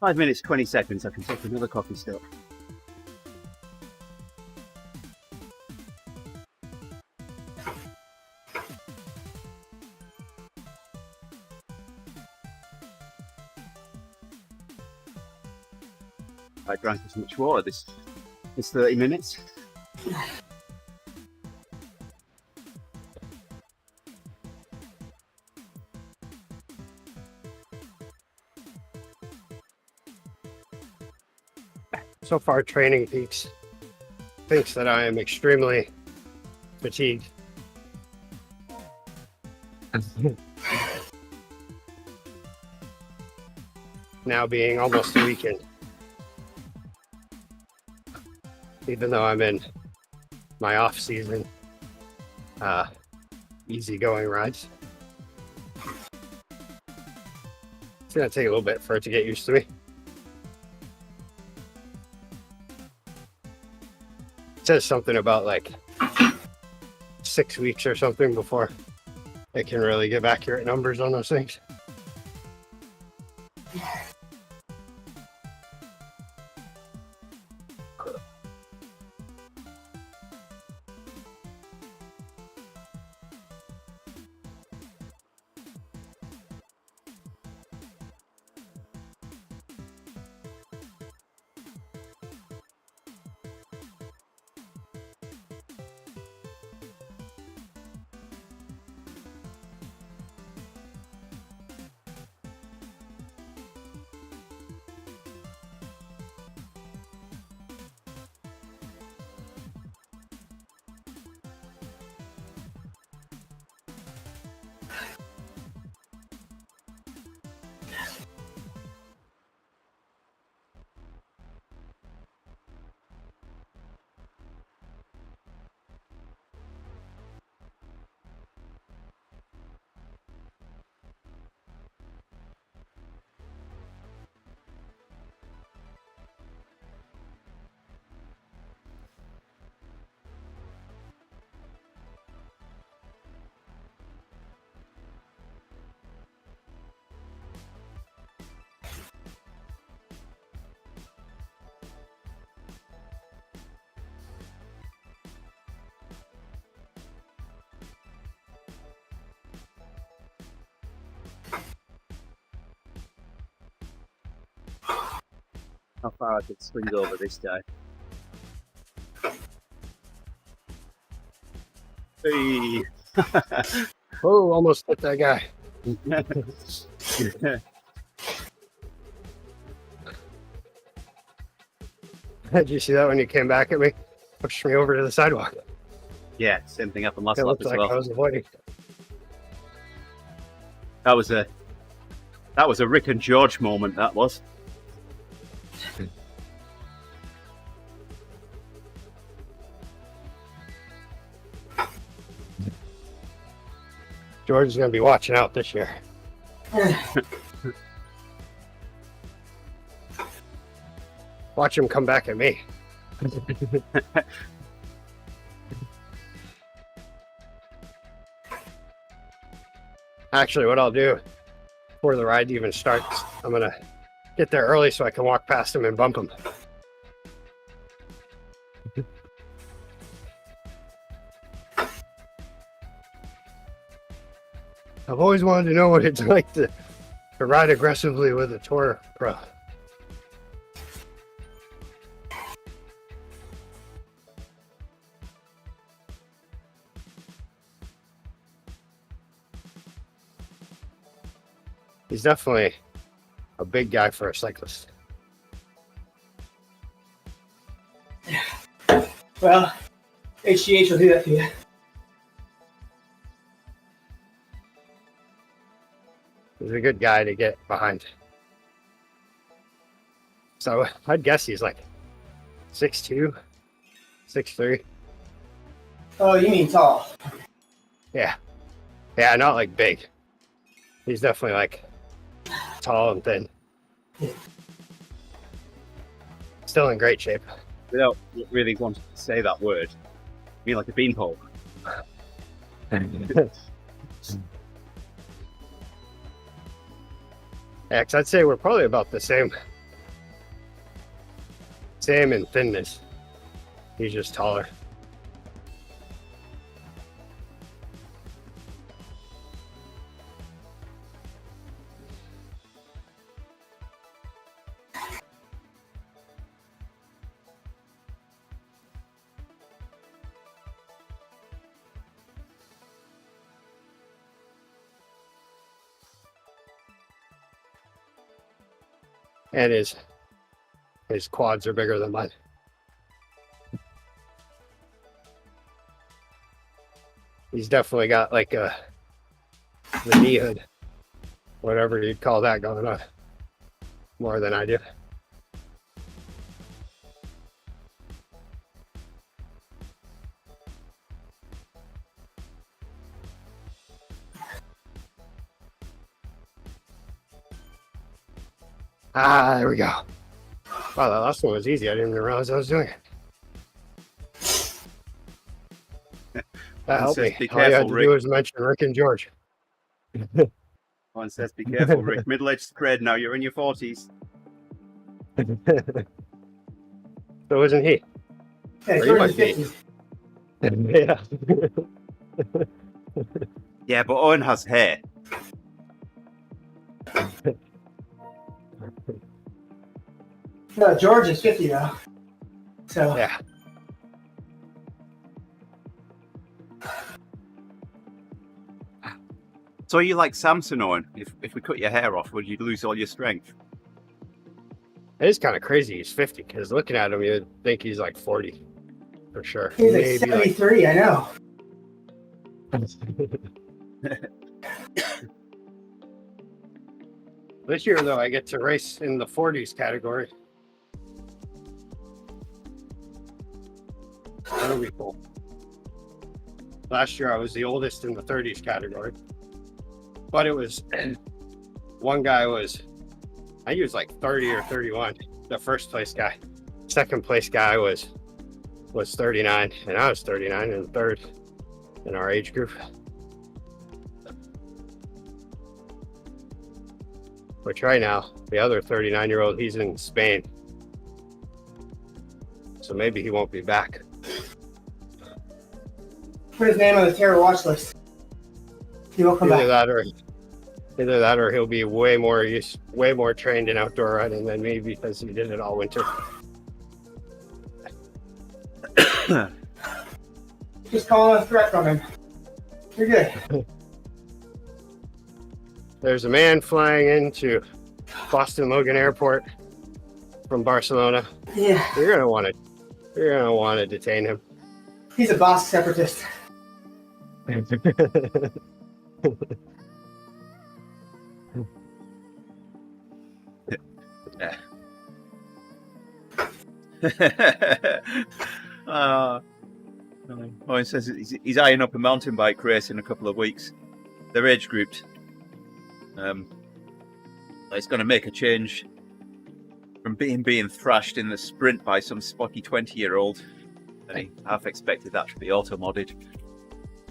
Five minutes, 20 seconds. I can take another coffee still. I drank as much water this 30 minutes. So far, Training Peaks thinks that I am extremely fatigued. Now being almost a weekend. Even though I'm in my off season, easygoing rides. It's gonna take a little bit for it to get used to me. It says something about like 6 weeks or something before it can really give accurate numbers on those things. How far I could swing over this guy. Hey. Oh, almost hit that guy. Did you see that when you came back at me? Pushed me over to the sidewalk. Yeah, same thing happened last It lap looked as like well. I was avoiding. That was a Rick and George moment. That was. George is going to be watching out this year. Watch him come back at me. Actually, what I'll do before the ride even starts, I'm going to get there early so I can walk past him and bump him. I've always wanted to know what it's like to ride aggressively with a tour pro. He's definitely a big guy for a cyclist. Well, HGH will do that for you. He's a good guy to get behind. So I'd guess he's like 6'2", 6'3". Oh, you mean tall? Yeah. Yeah, not like big. He's definitely like tall and thin. Still in great shape. Without really wanting to say that word, I mean like a beanpole. Yeah, 'cause I'd say we're probably about the same in thinness. He's just taller. And his quads are bigger than mine. He's definitely got like the knee hood, whatever you'd call that, going on more than I do. Ah, there we go. Wow, that last one was easy. I didn't even realize I was doing it. That helped me. Be All you had careful, to Rick. do was mention Rick and George. One says, be careful, Rick. Middle-aged cred now. You're in your 40s. So isn't he? Yeah, Or he George might is be. 50. Yeah. Yeah, but Owen has hair. No, George is 50 though. So Yeah. So are you like Samson, Owen? If we cut your hair off, would you lose all your strength? It is kind of crazy he's 50, because looking at him, you'd think he's like 40 for sure. he's like Maybe 73. I know. This year, though, I get to race in the 40s category. That'll be cool. Last year, I was the oldest in the 30s category. But it was, one guy was, I think he was like 30 or 31, the first place guy. Second place guy was 39, and I was 39 and third in our age group. Which right now, the other 39-year-old, he's in Spain. So maybe he won't be back. Put his name on the terror watch list. He won't come Either back. that or he'll be way more trained in outdoor riding than me, because he did it all winter. Just calling a threat from him. You're good. There's a man flying into Boston Logan Airport from Barcelona. Yeah, You're gonna want to detain him. he's a Basque separatist. Owen says he's eyeing up a mountain bike race in a couple of weeks. they're age grouped. It's going to make a change from being thrashed in the sprint by some spotty 20-year-old. And he half expected that to be auto-modded.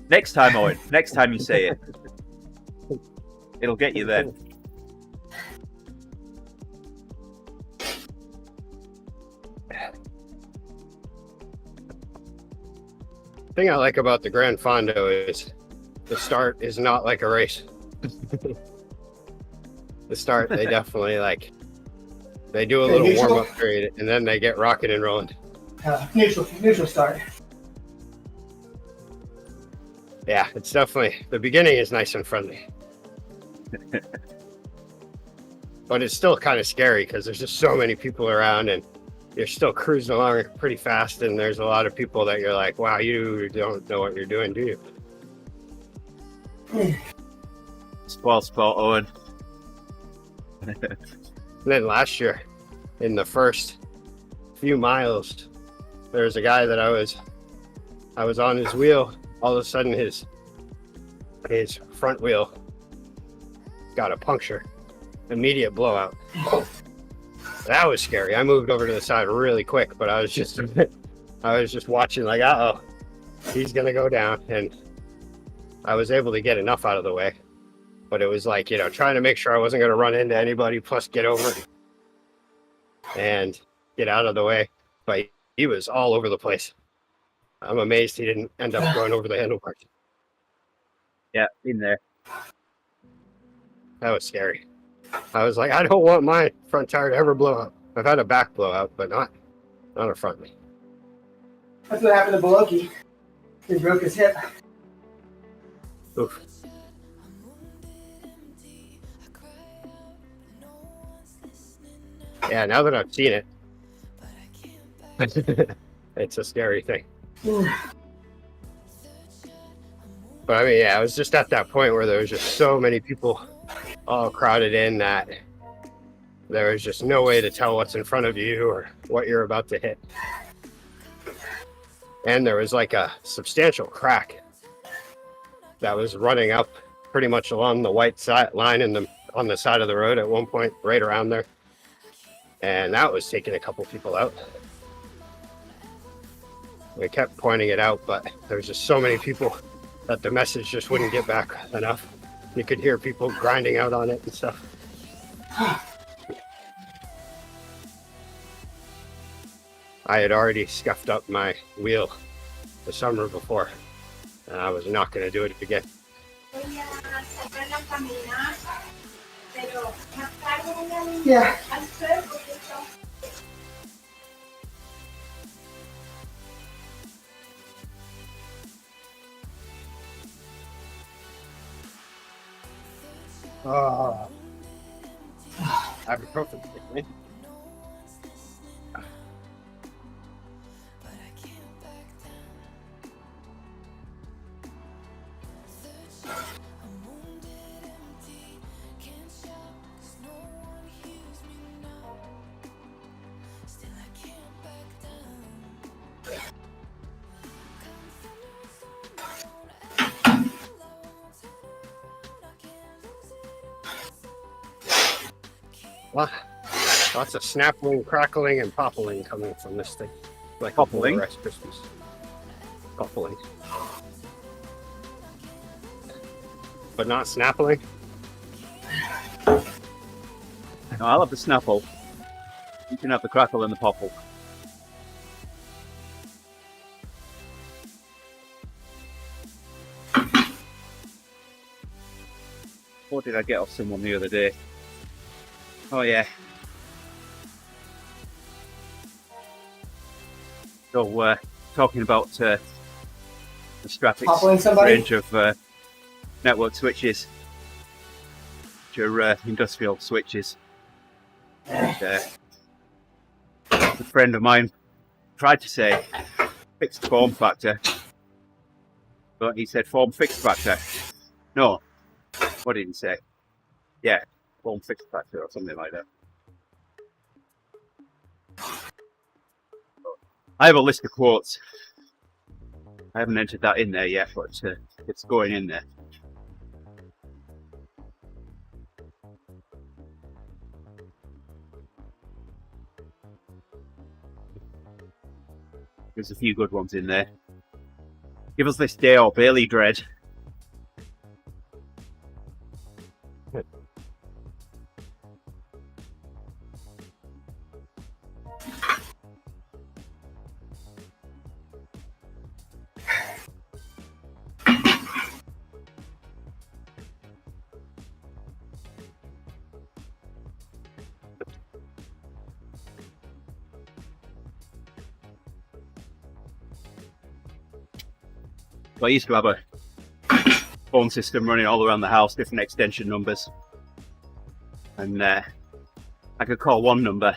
Next time, Owen, next time you say it, it'll get you then. The thing I like about the Gran Fondo is the start is not like a race. The start, they definitely they do a little neutral. warm-up period, and then they get rocking and rolling. Neutral start. Yeah, it's definitely, the beginning is nice and friendly. But it's still kind of scary because there's just so many people around and you're still cruising along pretty fast, and there's a lot of people that you're like, wow, you don't know what you're doing, do you? Spoil sport, Owen. And then last year, in the first few miles, there was a guy that I was on his wheel. All of a sudden, his front wheel got a puncture, immediate blowout. That was scary. I moved over to the side really quick, but I was just watching like, uh-oh, he's gonna go down. And I was able to get enough out of the way, but it was like, trying to make sure I wasn't gonna run into anybody, plus get over and get out of the way. But he was all over the place. I'm amazed he didn't end up going over the handlebars. Yeah, in there. That was scary. I was like, I don't want my front tire to ever blow up. I've had a back blowout, but not a front. That's what happened to Beloki. He broke his hip. Oof. Yeah, now that I've seen it, it's a scary thing. But I mean, yeah, I was just at that point where there was just so many people all crowded in that there was just no way to tell what's in front of you or what you're about to hit. And there was like a substantial crack that was running up pretty much along the white side line on the side of the road at one point, right around there. And that was taking a couple people out. We kept pointing it out, but there was just so many people that the message just wouldn't get back enough. You could hear people grinding out on it and stuff. I had already scuffed up my wheel the summer before, and I was not going to do it again. Yeah. Ibuprofen. Lots of snapping, crackling, and poppling coming from this thing. Like Poppling? Rice Krispies. Poppling. But not snappling? No, I'll have the snapple. You can have the crackle and the popple. What did I get off someone the other day? Oh yeah. So talking about the Poppling Strapix somebody? range of network switches, which are industrial switches. And a friend of mine tried to say fixed form factor, but he said form fixed factor. No, what did he say? Yeah, form fixed factor or something like that. I have a list of quotes. I haven't entered that in there yet, but it's going in there. There's a few good ones in there. Give us this day or Bailey Dread. I used to have a phone system running all around the house, different extension numbers. And I could call one number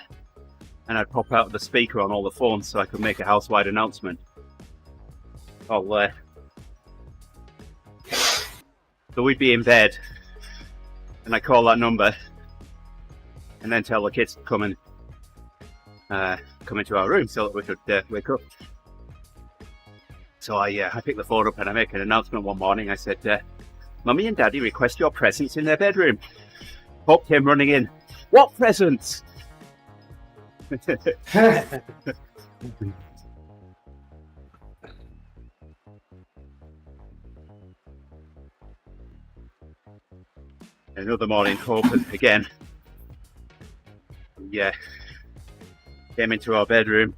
and I'd pop out the speaker on all the phones so I could make a house-wide announcement. So we'd be in bed and I'd call that number and then tell the kids to come into our room so that we could wake up. So I picked the phone up and I make an announcement one morning. I said, Mummy and Daddy request your presents in their bedroom. Hope came running in. What presents? Another morning, Hope again. Yeah. Came into our bedroom.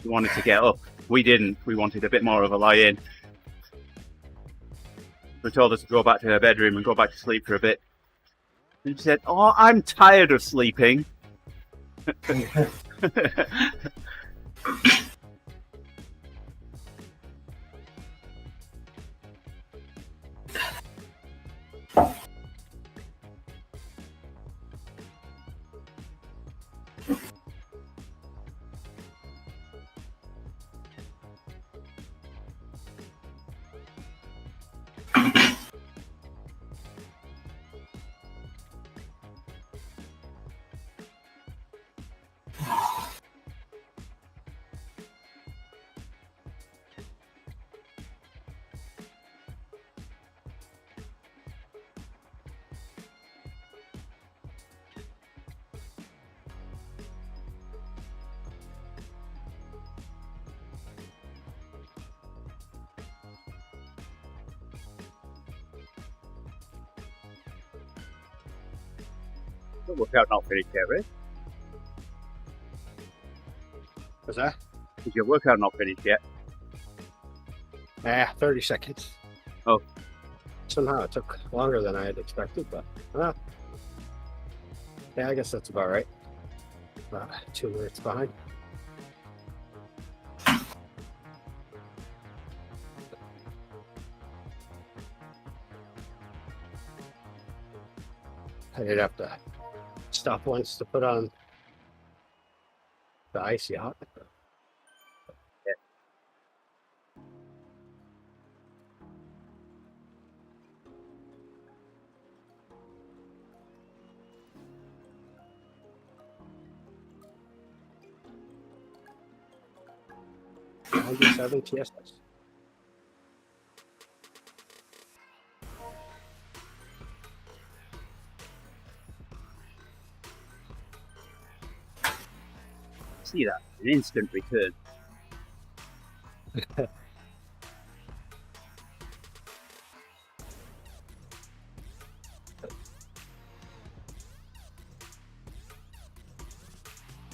We wanted to get up. We didn't. We wanted a bit more of a lie-in. We told her to go back to her bedroom and go back to sleep for a bit. And she said, "Oh, I'm tired of sleeping." The workout not finished yet, right? What's that? Is your workout not finished yet? 30 seconds. Oh. Somehow it took longer than I had expected, but yeah, I guess that's about right. 2 minutes behind. I did have to stop once to put on the icy hot. Yeah. TSS. See that? An instant return.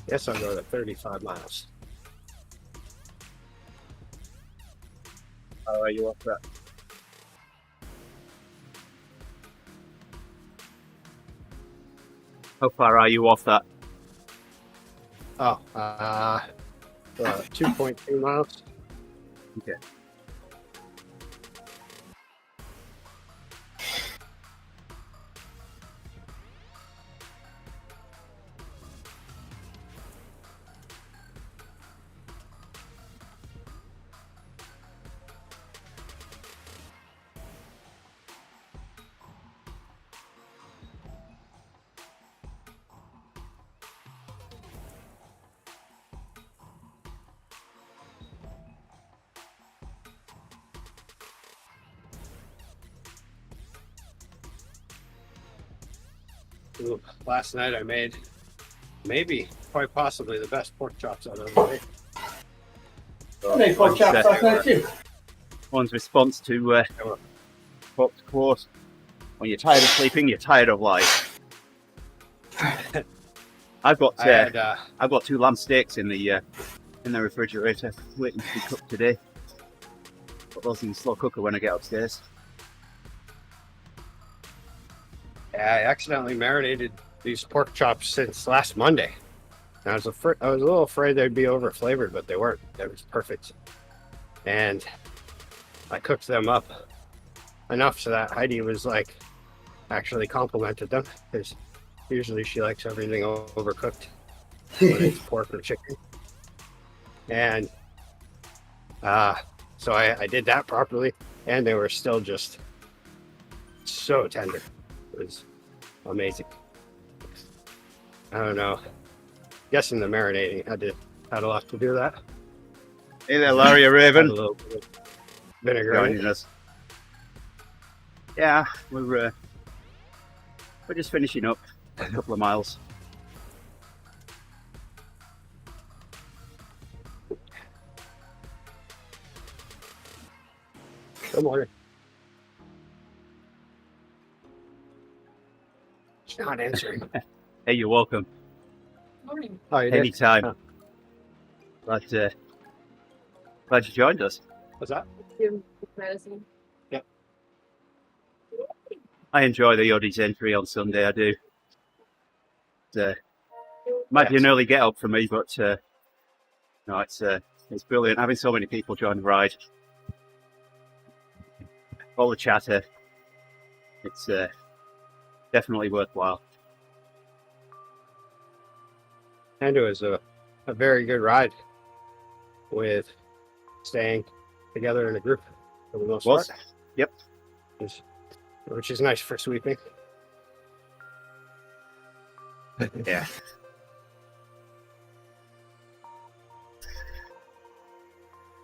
Yes, I'll go to 35 miles. How are you off that? How far are you off that? 2.2 miles. Okay. Ooh, last night I made maybe, quite possibly, the best pork chops I've ever made. I made pork chops last night too. One's response to Fox quote: "When you're tired of sleeping, you're tired of life." I've got 2 lamb steaks in the refrigerator waiting to be cooked today. Put those in the slow cooker when I get upstairs. Yeah, I accidentally marinated these pork chops since last Monday. And I was a little afraid they'd be over flavored, but they weren't. They was perfect. And I cooked them up enough so that Heidi was like, actually complimented them, because usually she likes everything overcooked when it's pork or chicken. And so I did that properly, and they were still just so tender. It was amazing. I don't know. Guessing the marinating had a lot to do with that. Hey there, Larry Had a Raven. little bit of vinegar in Joining it. us. Yeah, we're just finishing up a couple of miles. Good morning. She's not answering. Hey, you're welcome. Morning. Oh, you did? Anytime. Huh. Glad you joined us. What's that? Give medicine. I enjoy the ODZ entry on Sunday. I do. Might be an early get up for me, but no, it's brilliant having so many people join the ride. All the chatter. It's definitely worthwhile. And it was a very good ride with staying together in a group for the most part. Yep. Which is nice for sweeping. Yeah.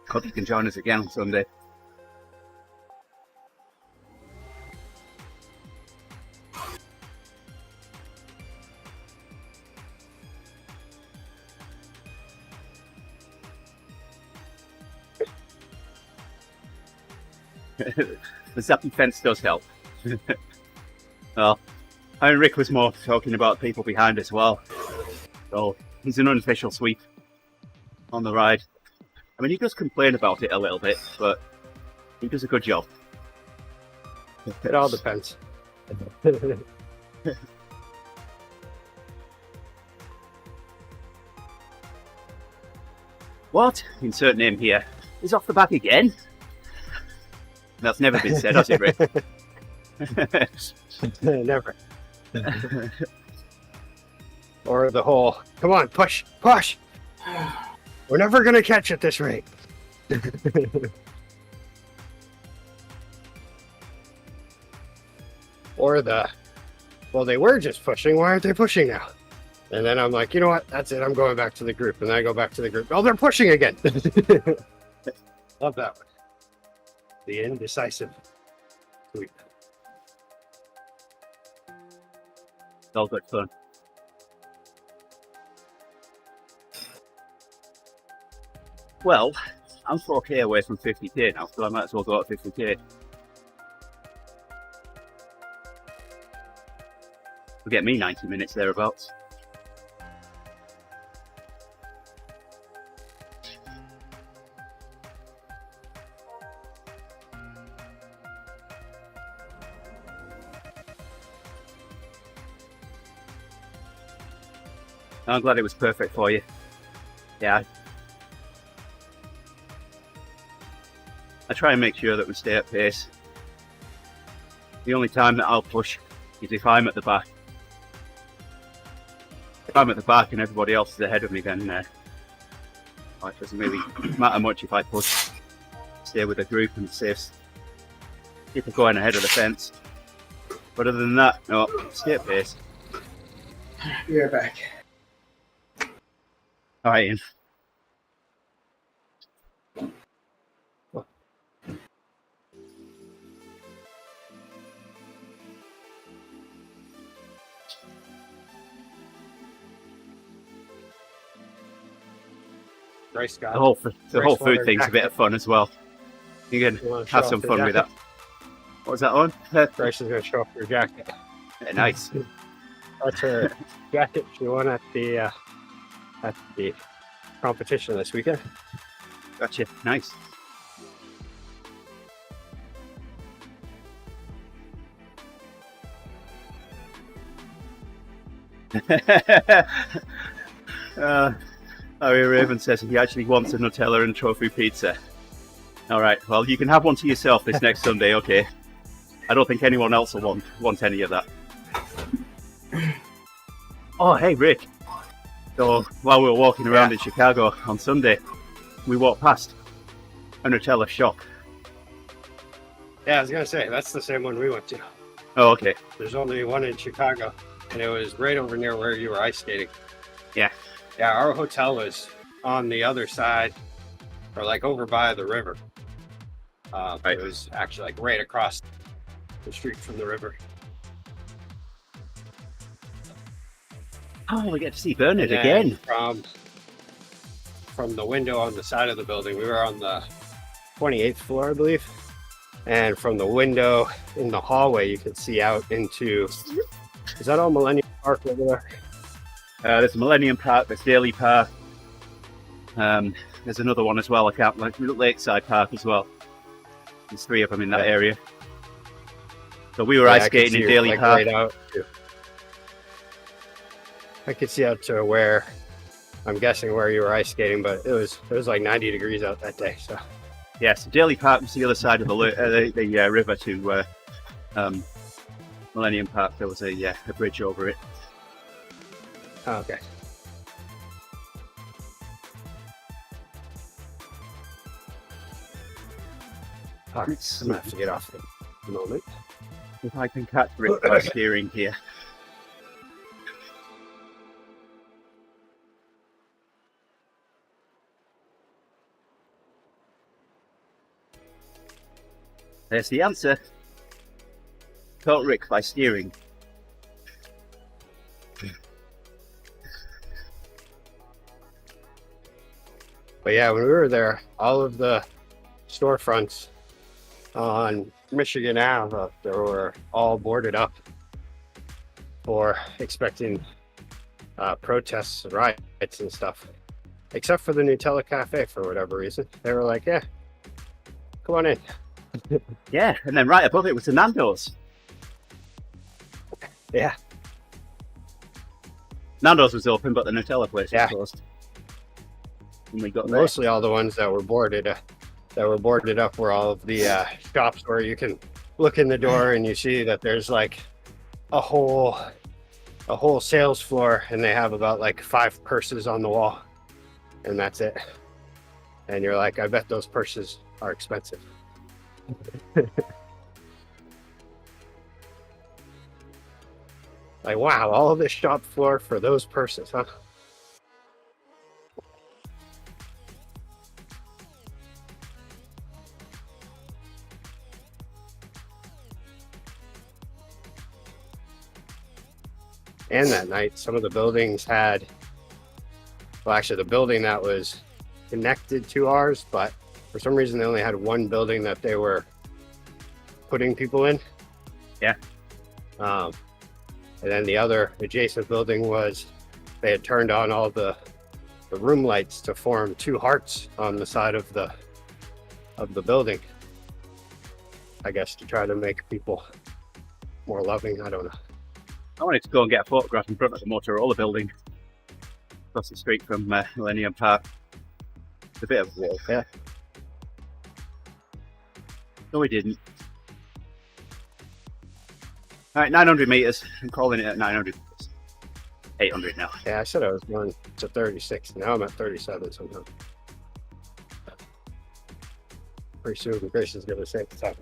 Hope you can join us again on Sunday. The zappy fence does help. Well, I mean, Rick was more talking about people behind as well. So he's an unofficial sweep on the ride. I mean, he does complain about it a little bit, but he does a good job. It all depends. What? Insert name here. He's off the back again? That's never been said, has it, Rick? Never. Or the whole, come on, push, push. We're never going to catch at this rate. Or the, well, they were just pushing. Why aren't they pushing now? And then I'm like, you know what? That's it. I'm going back to the group. And then I go back to the group. Oh, they're pushing again. Love that one. The indecisive sweep. It's all good fun. Well, I'm 4k away from 50k now, so I might as well go at 50k. Will get me 90 minutes thereabouts. I'm glad it was perfect for you. Yeah. I try and make sure that we stay at pace. The only time that I'll push is if I'm at the back. If I'm at the back and everybody else is ahead of me, then it doesn't really matter much if I push. Stay with the group and save people going ahead of the fence. But other than that, no, stay at pace. Be right back. All right, Ian. Grace got. The whole food Freshwater thing's a bit of fun as well. You can You wanna show have off some the fun with that. jacket? What was that on? Grace is going to show off your jacket. Nice. That's her jacket she won at the competition this weekend. Gotcha. Nice. Harry Raven says he actually wants a Nutella and trophy pizza. All right, well, you can have one to yourself this next Sunday, okay? I don't think anyone else will want any of that. Oh, hey, Rick. So, while we were walking around in Chicago on Sunday, we walked past a Nutella shop. Yeah, I was going to say, that's the same one we went to. Oh, okay. There's only one in Chicago, and it was right over near where you were ice skating. Yeah. Yeah, our hotel was on the other side, or like over by the river. Right. It was actually like right across the street from the river. Oh, we get to see Bernard And then again. From the window on the side of the building, we were on the 28th floor, I believe. And from the window in the hallway, you could see out into, is that all Millennium Park over there? There's Millennium Park, there's Daly Park. There's another one as well, like Lakeside Park as well. There's 3 of them in that area. So we were ice I could skating in see Daly like Park. right out I could see out to where, I'm guessing where you were ice skating, but it was like 90 degrees out that day. So Yes, Daly Park was the other side of the river to Millennium Park. There was a bridge over it. oh, okay. All right, I'm gonna have to get off in a moment. If I can catch Rick by steering here. There's the answer. Caught Rick by steering. But yeah, when we were there, all of the storefronts on Michigan Ave, they were all boarded up for expecting protests and riots and stuff. Except for the Nutella Cafe, for whatever reason. They were like, yeah, come on in. Yeah, and then right above it was the Nando's. Yeah. Nando's was open, but the Nutella place was Yeah. closed. When we got there. Mostly all the ones that were boarded up were all of the shops where you can look in the door and you see that there's like a whole sales floor, and they have about like 5 purses on the wall, and that's it. And you're like, I bet those purses are expensive. Like, wow, all of this shop floor for those purses, huh? And that night, some of the buildings had, well, actually, the building that was connected to ours, but for some reason, they only had one building that they were putting people in. Yeah. And then the other adjacent building was, they had turned on all the room lights to form 2 hearts on the side of the building. I guess to try to make people more loving. I don't know. I wanted to go and get a photograph in front of the Motorola building across the street from Millennium Park. It's a bit of a walk. Yeah. No, we didn't. All right, 900 meters. I'm calling it at 900 meters. 800 now. Yeah, I said I was going to 36. Now I'm at 37 somehow. Pretty soon, Grace is going to say it's time.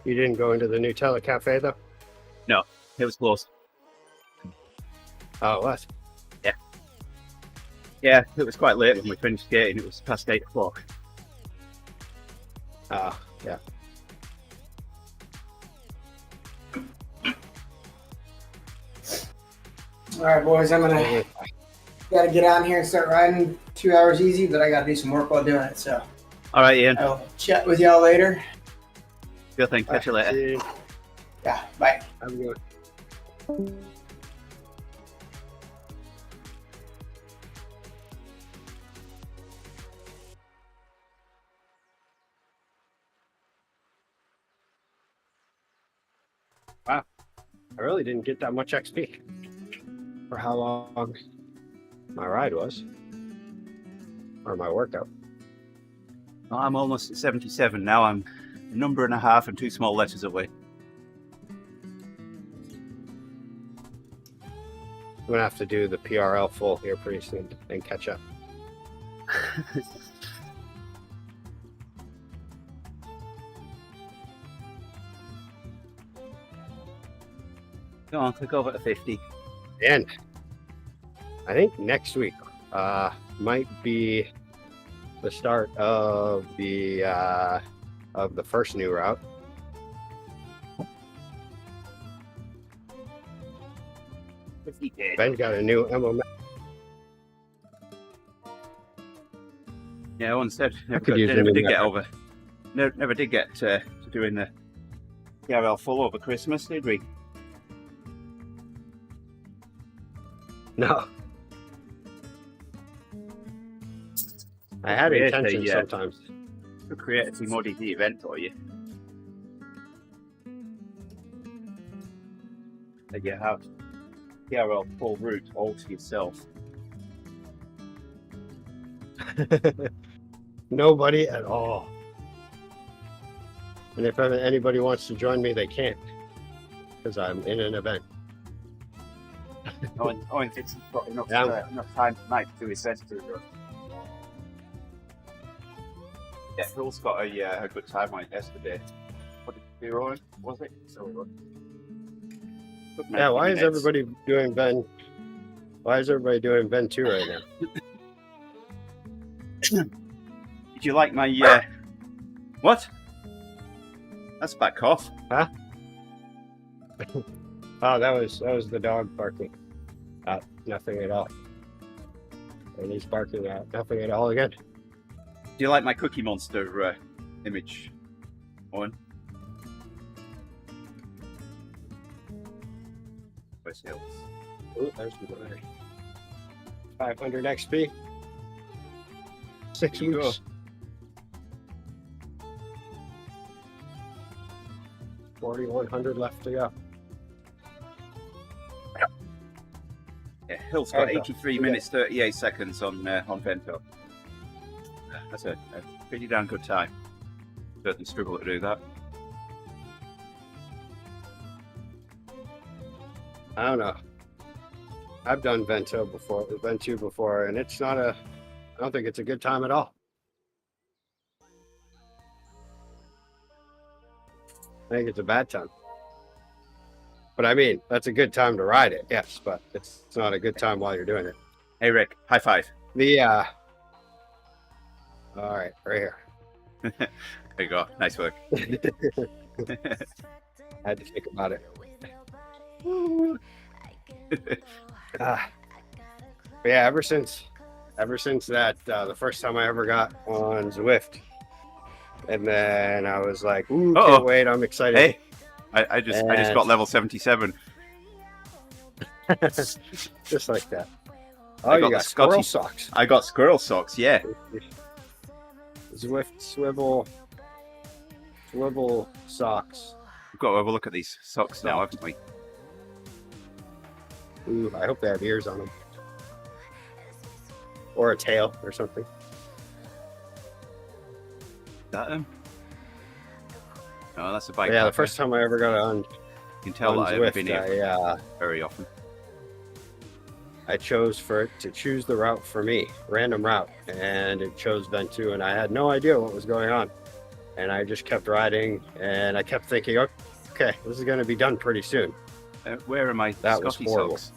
You didn't go into the Nutella Cafe though? It was closed. Oh, it was? Yeah. Yeah, it was quite late when we finished skating. It was past 8 o'clock. Yeah. All right, boys, gotta get on here and start riding. 2 hours easy, but I gotta do some work while doing it. So All right, Ian. I'll chat with y'all later. Good thing. Catch you later. See you. Yeah, bye. Have a good one. Wow, I really didn't get that much XP for how long my ride was, or my workout. I'm almost at 77 now. I'm a number and a half and 2 small letters away. I'm gonna have to do the PRL full here pretty soon and catch up. Go on, click over to 50. And I think next week might be the start of the first new route. Ben got a new MO. Yeah, one said never, could use a never new did get map. over. Never did get to doing the PRL full over Christmas, did we? No. I had Create intentions a, sometimes. Could create a TeamODZ event for you. That you have PRL full route all to yourself. Nobody at all. And if anybody wants to join me, they can't, because I'm in an event. Owen thinks he's got enough, Yeah. enough time tonight to do his sensitive run. Yeah, Phil's got a good time on it yesterday. What did you do, Owen? Was it? So, Yeah, why is everybody doing Ben? Why is everybody doing Ben 2 right now? Did you like my what? That's a bad cough. Huh? Oh, that was the dog barking. Nothing at all. And he's barking at nothing at all again. Do you like my Cookie Monster image, Owen? Where's Hills? Ooh, there's my 500 XP. 6 There you go. weeks. 4,100 left to go. Yeah, Hill's got Okay. 83 Yeah. minutes 38 seconds on Vento. That's a pretty damn good time. Certainly struggle to do that. I don't know. I've done Vento before, and it's not I don't think it's a good time at all. I think it's a bad time. But I mean, that's a good time to ride it, yes, but it's not a good time while you're doing it. Hey Rick, high five. All right, right here. There you go. Nice work. I had to think about it. But yeah, ever since that, the first time I ever got on Zwift, and then I was like, "Ooh, Uh-oh. can't wait! I'm excited." Hey, I just got level 77. Just like that. Oh, I you got got the squirrel Scotty- socks. I got squirrel socks. Yeah. Zwift swivel socks. We've got to have a look at these socks now, haven't we? Ooh, I hope they have ears on them, or a tail or something. That them? No, that's a bike. Yeah, the packer. first time I ever got on You can tell that I haven't been here Zwift, very often. I chose for it to choose the route for me, random route, and it chose Ventu, and I had no idea what was going on. And I just kept riding, and I kept thinking, okay, this is going to be done pretty soon. Where are my That was Scotty horrible. socks?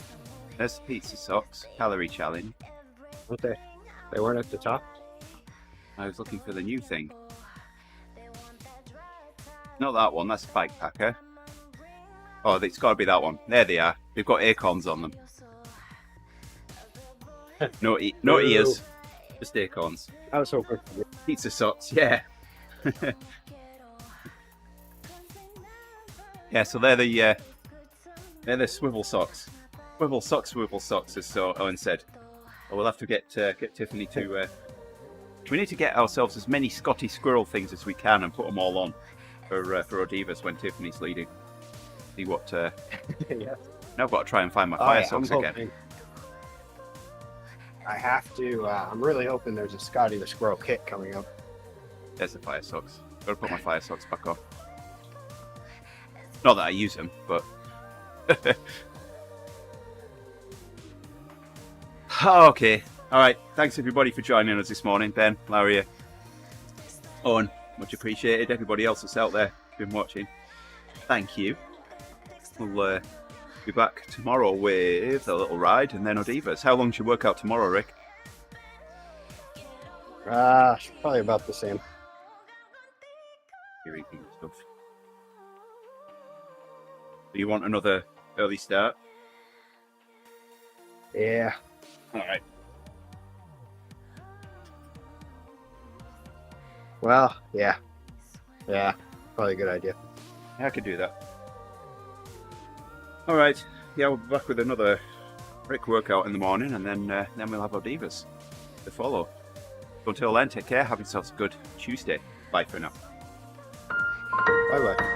There's the pizza socks, calorie challenge. Weren't they? They weren't at the top. I was looking for the new thing. Not that one, that's Bike Packer. Oh, it's got to be that one. There they are. They've got acorns on them. No, no ears, just acorns. I was hoping for you. Pizza socks, yeah. Yeah, so they're the swivel socks. Swivel socks, as so Owen said. Well, we'll have to get Tiffany to. We need to get ourselves as many Scotty Squirrel things as we can and put them all on for ODZ when Tiffany's leading. See what. Yeah. Now I've got to try and find my Oh, fire yeah, socks I'm again. hoping. I have to. I'm really hoping there's a Scotty the Squirrel kit coming up. There's the fire socks. Got to put my fire socks back on. Not that I use them, but. Okay. All right. Thanks everybody for joining us this morning. Ben, Larry, Owen, much appreciated. Everybody else that's out there been watching, thank you. We'll be back tomorrow with a little ride and then ODZ. How long's your workout tomorrow, Rick? Probably about the same. You're eating stuff. Do you want another early start? Yeah. All right. Well, yeah. Yeah. Probably a good idea. Yeah, I could do that. All right. Yeah, we'll be back with another Rick workout in the morning, and then we'll have ODZ to follow. So until then, take care. Have yourselves a good Tuesday. Bye for now. Bye bye.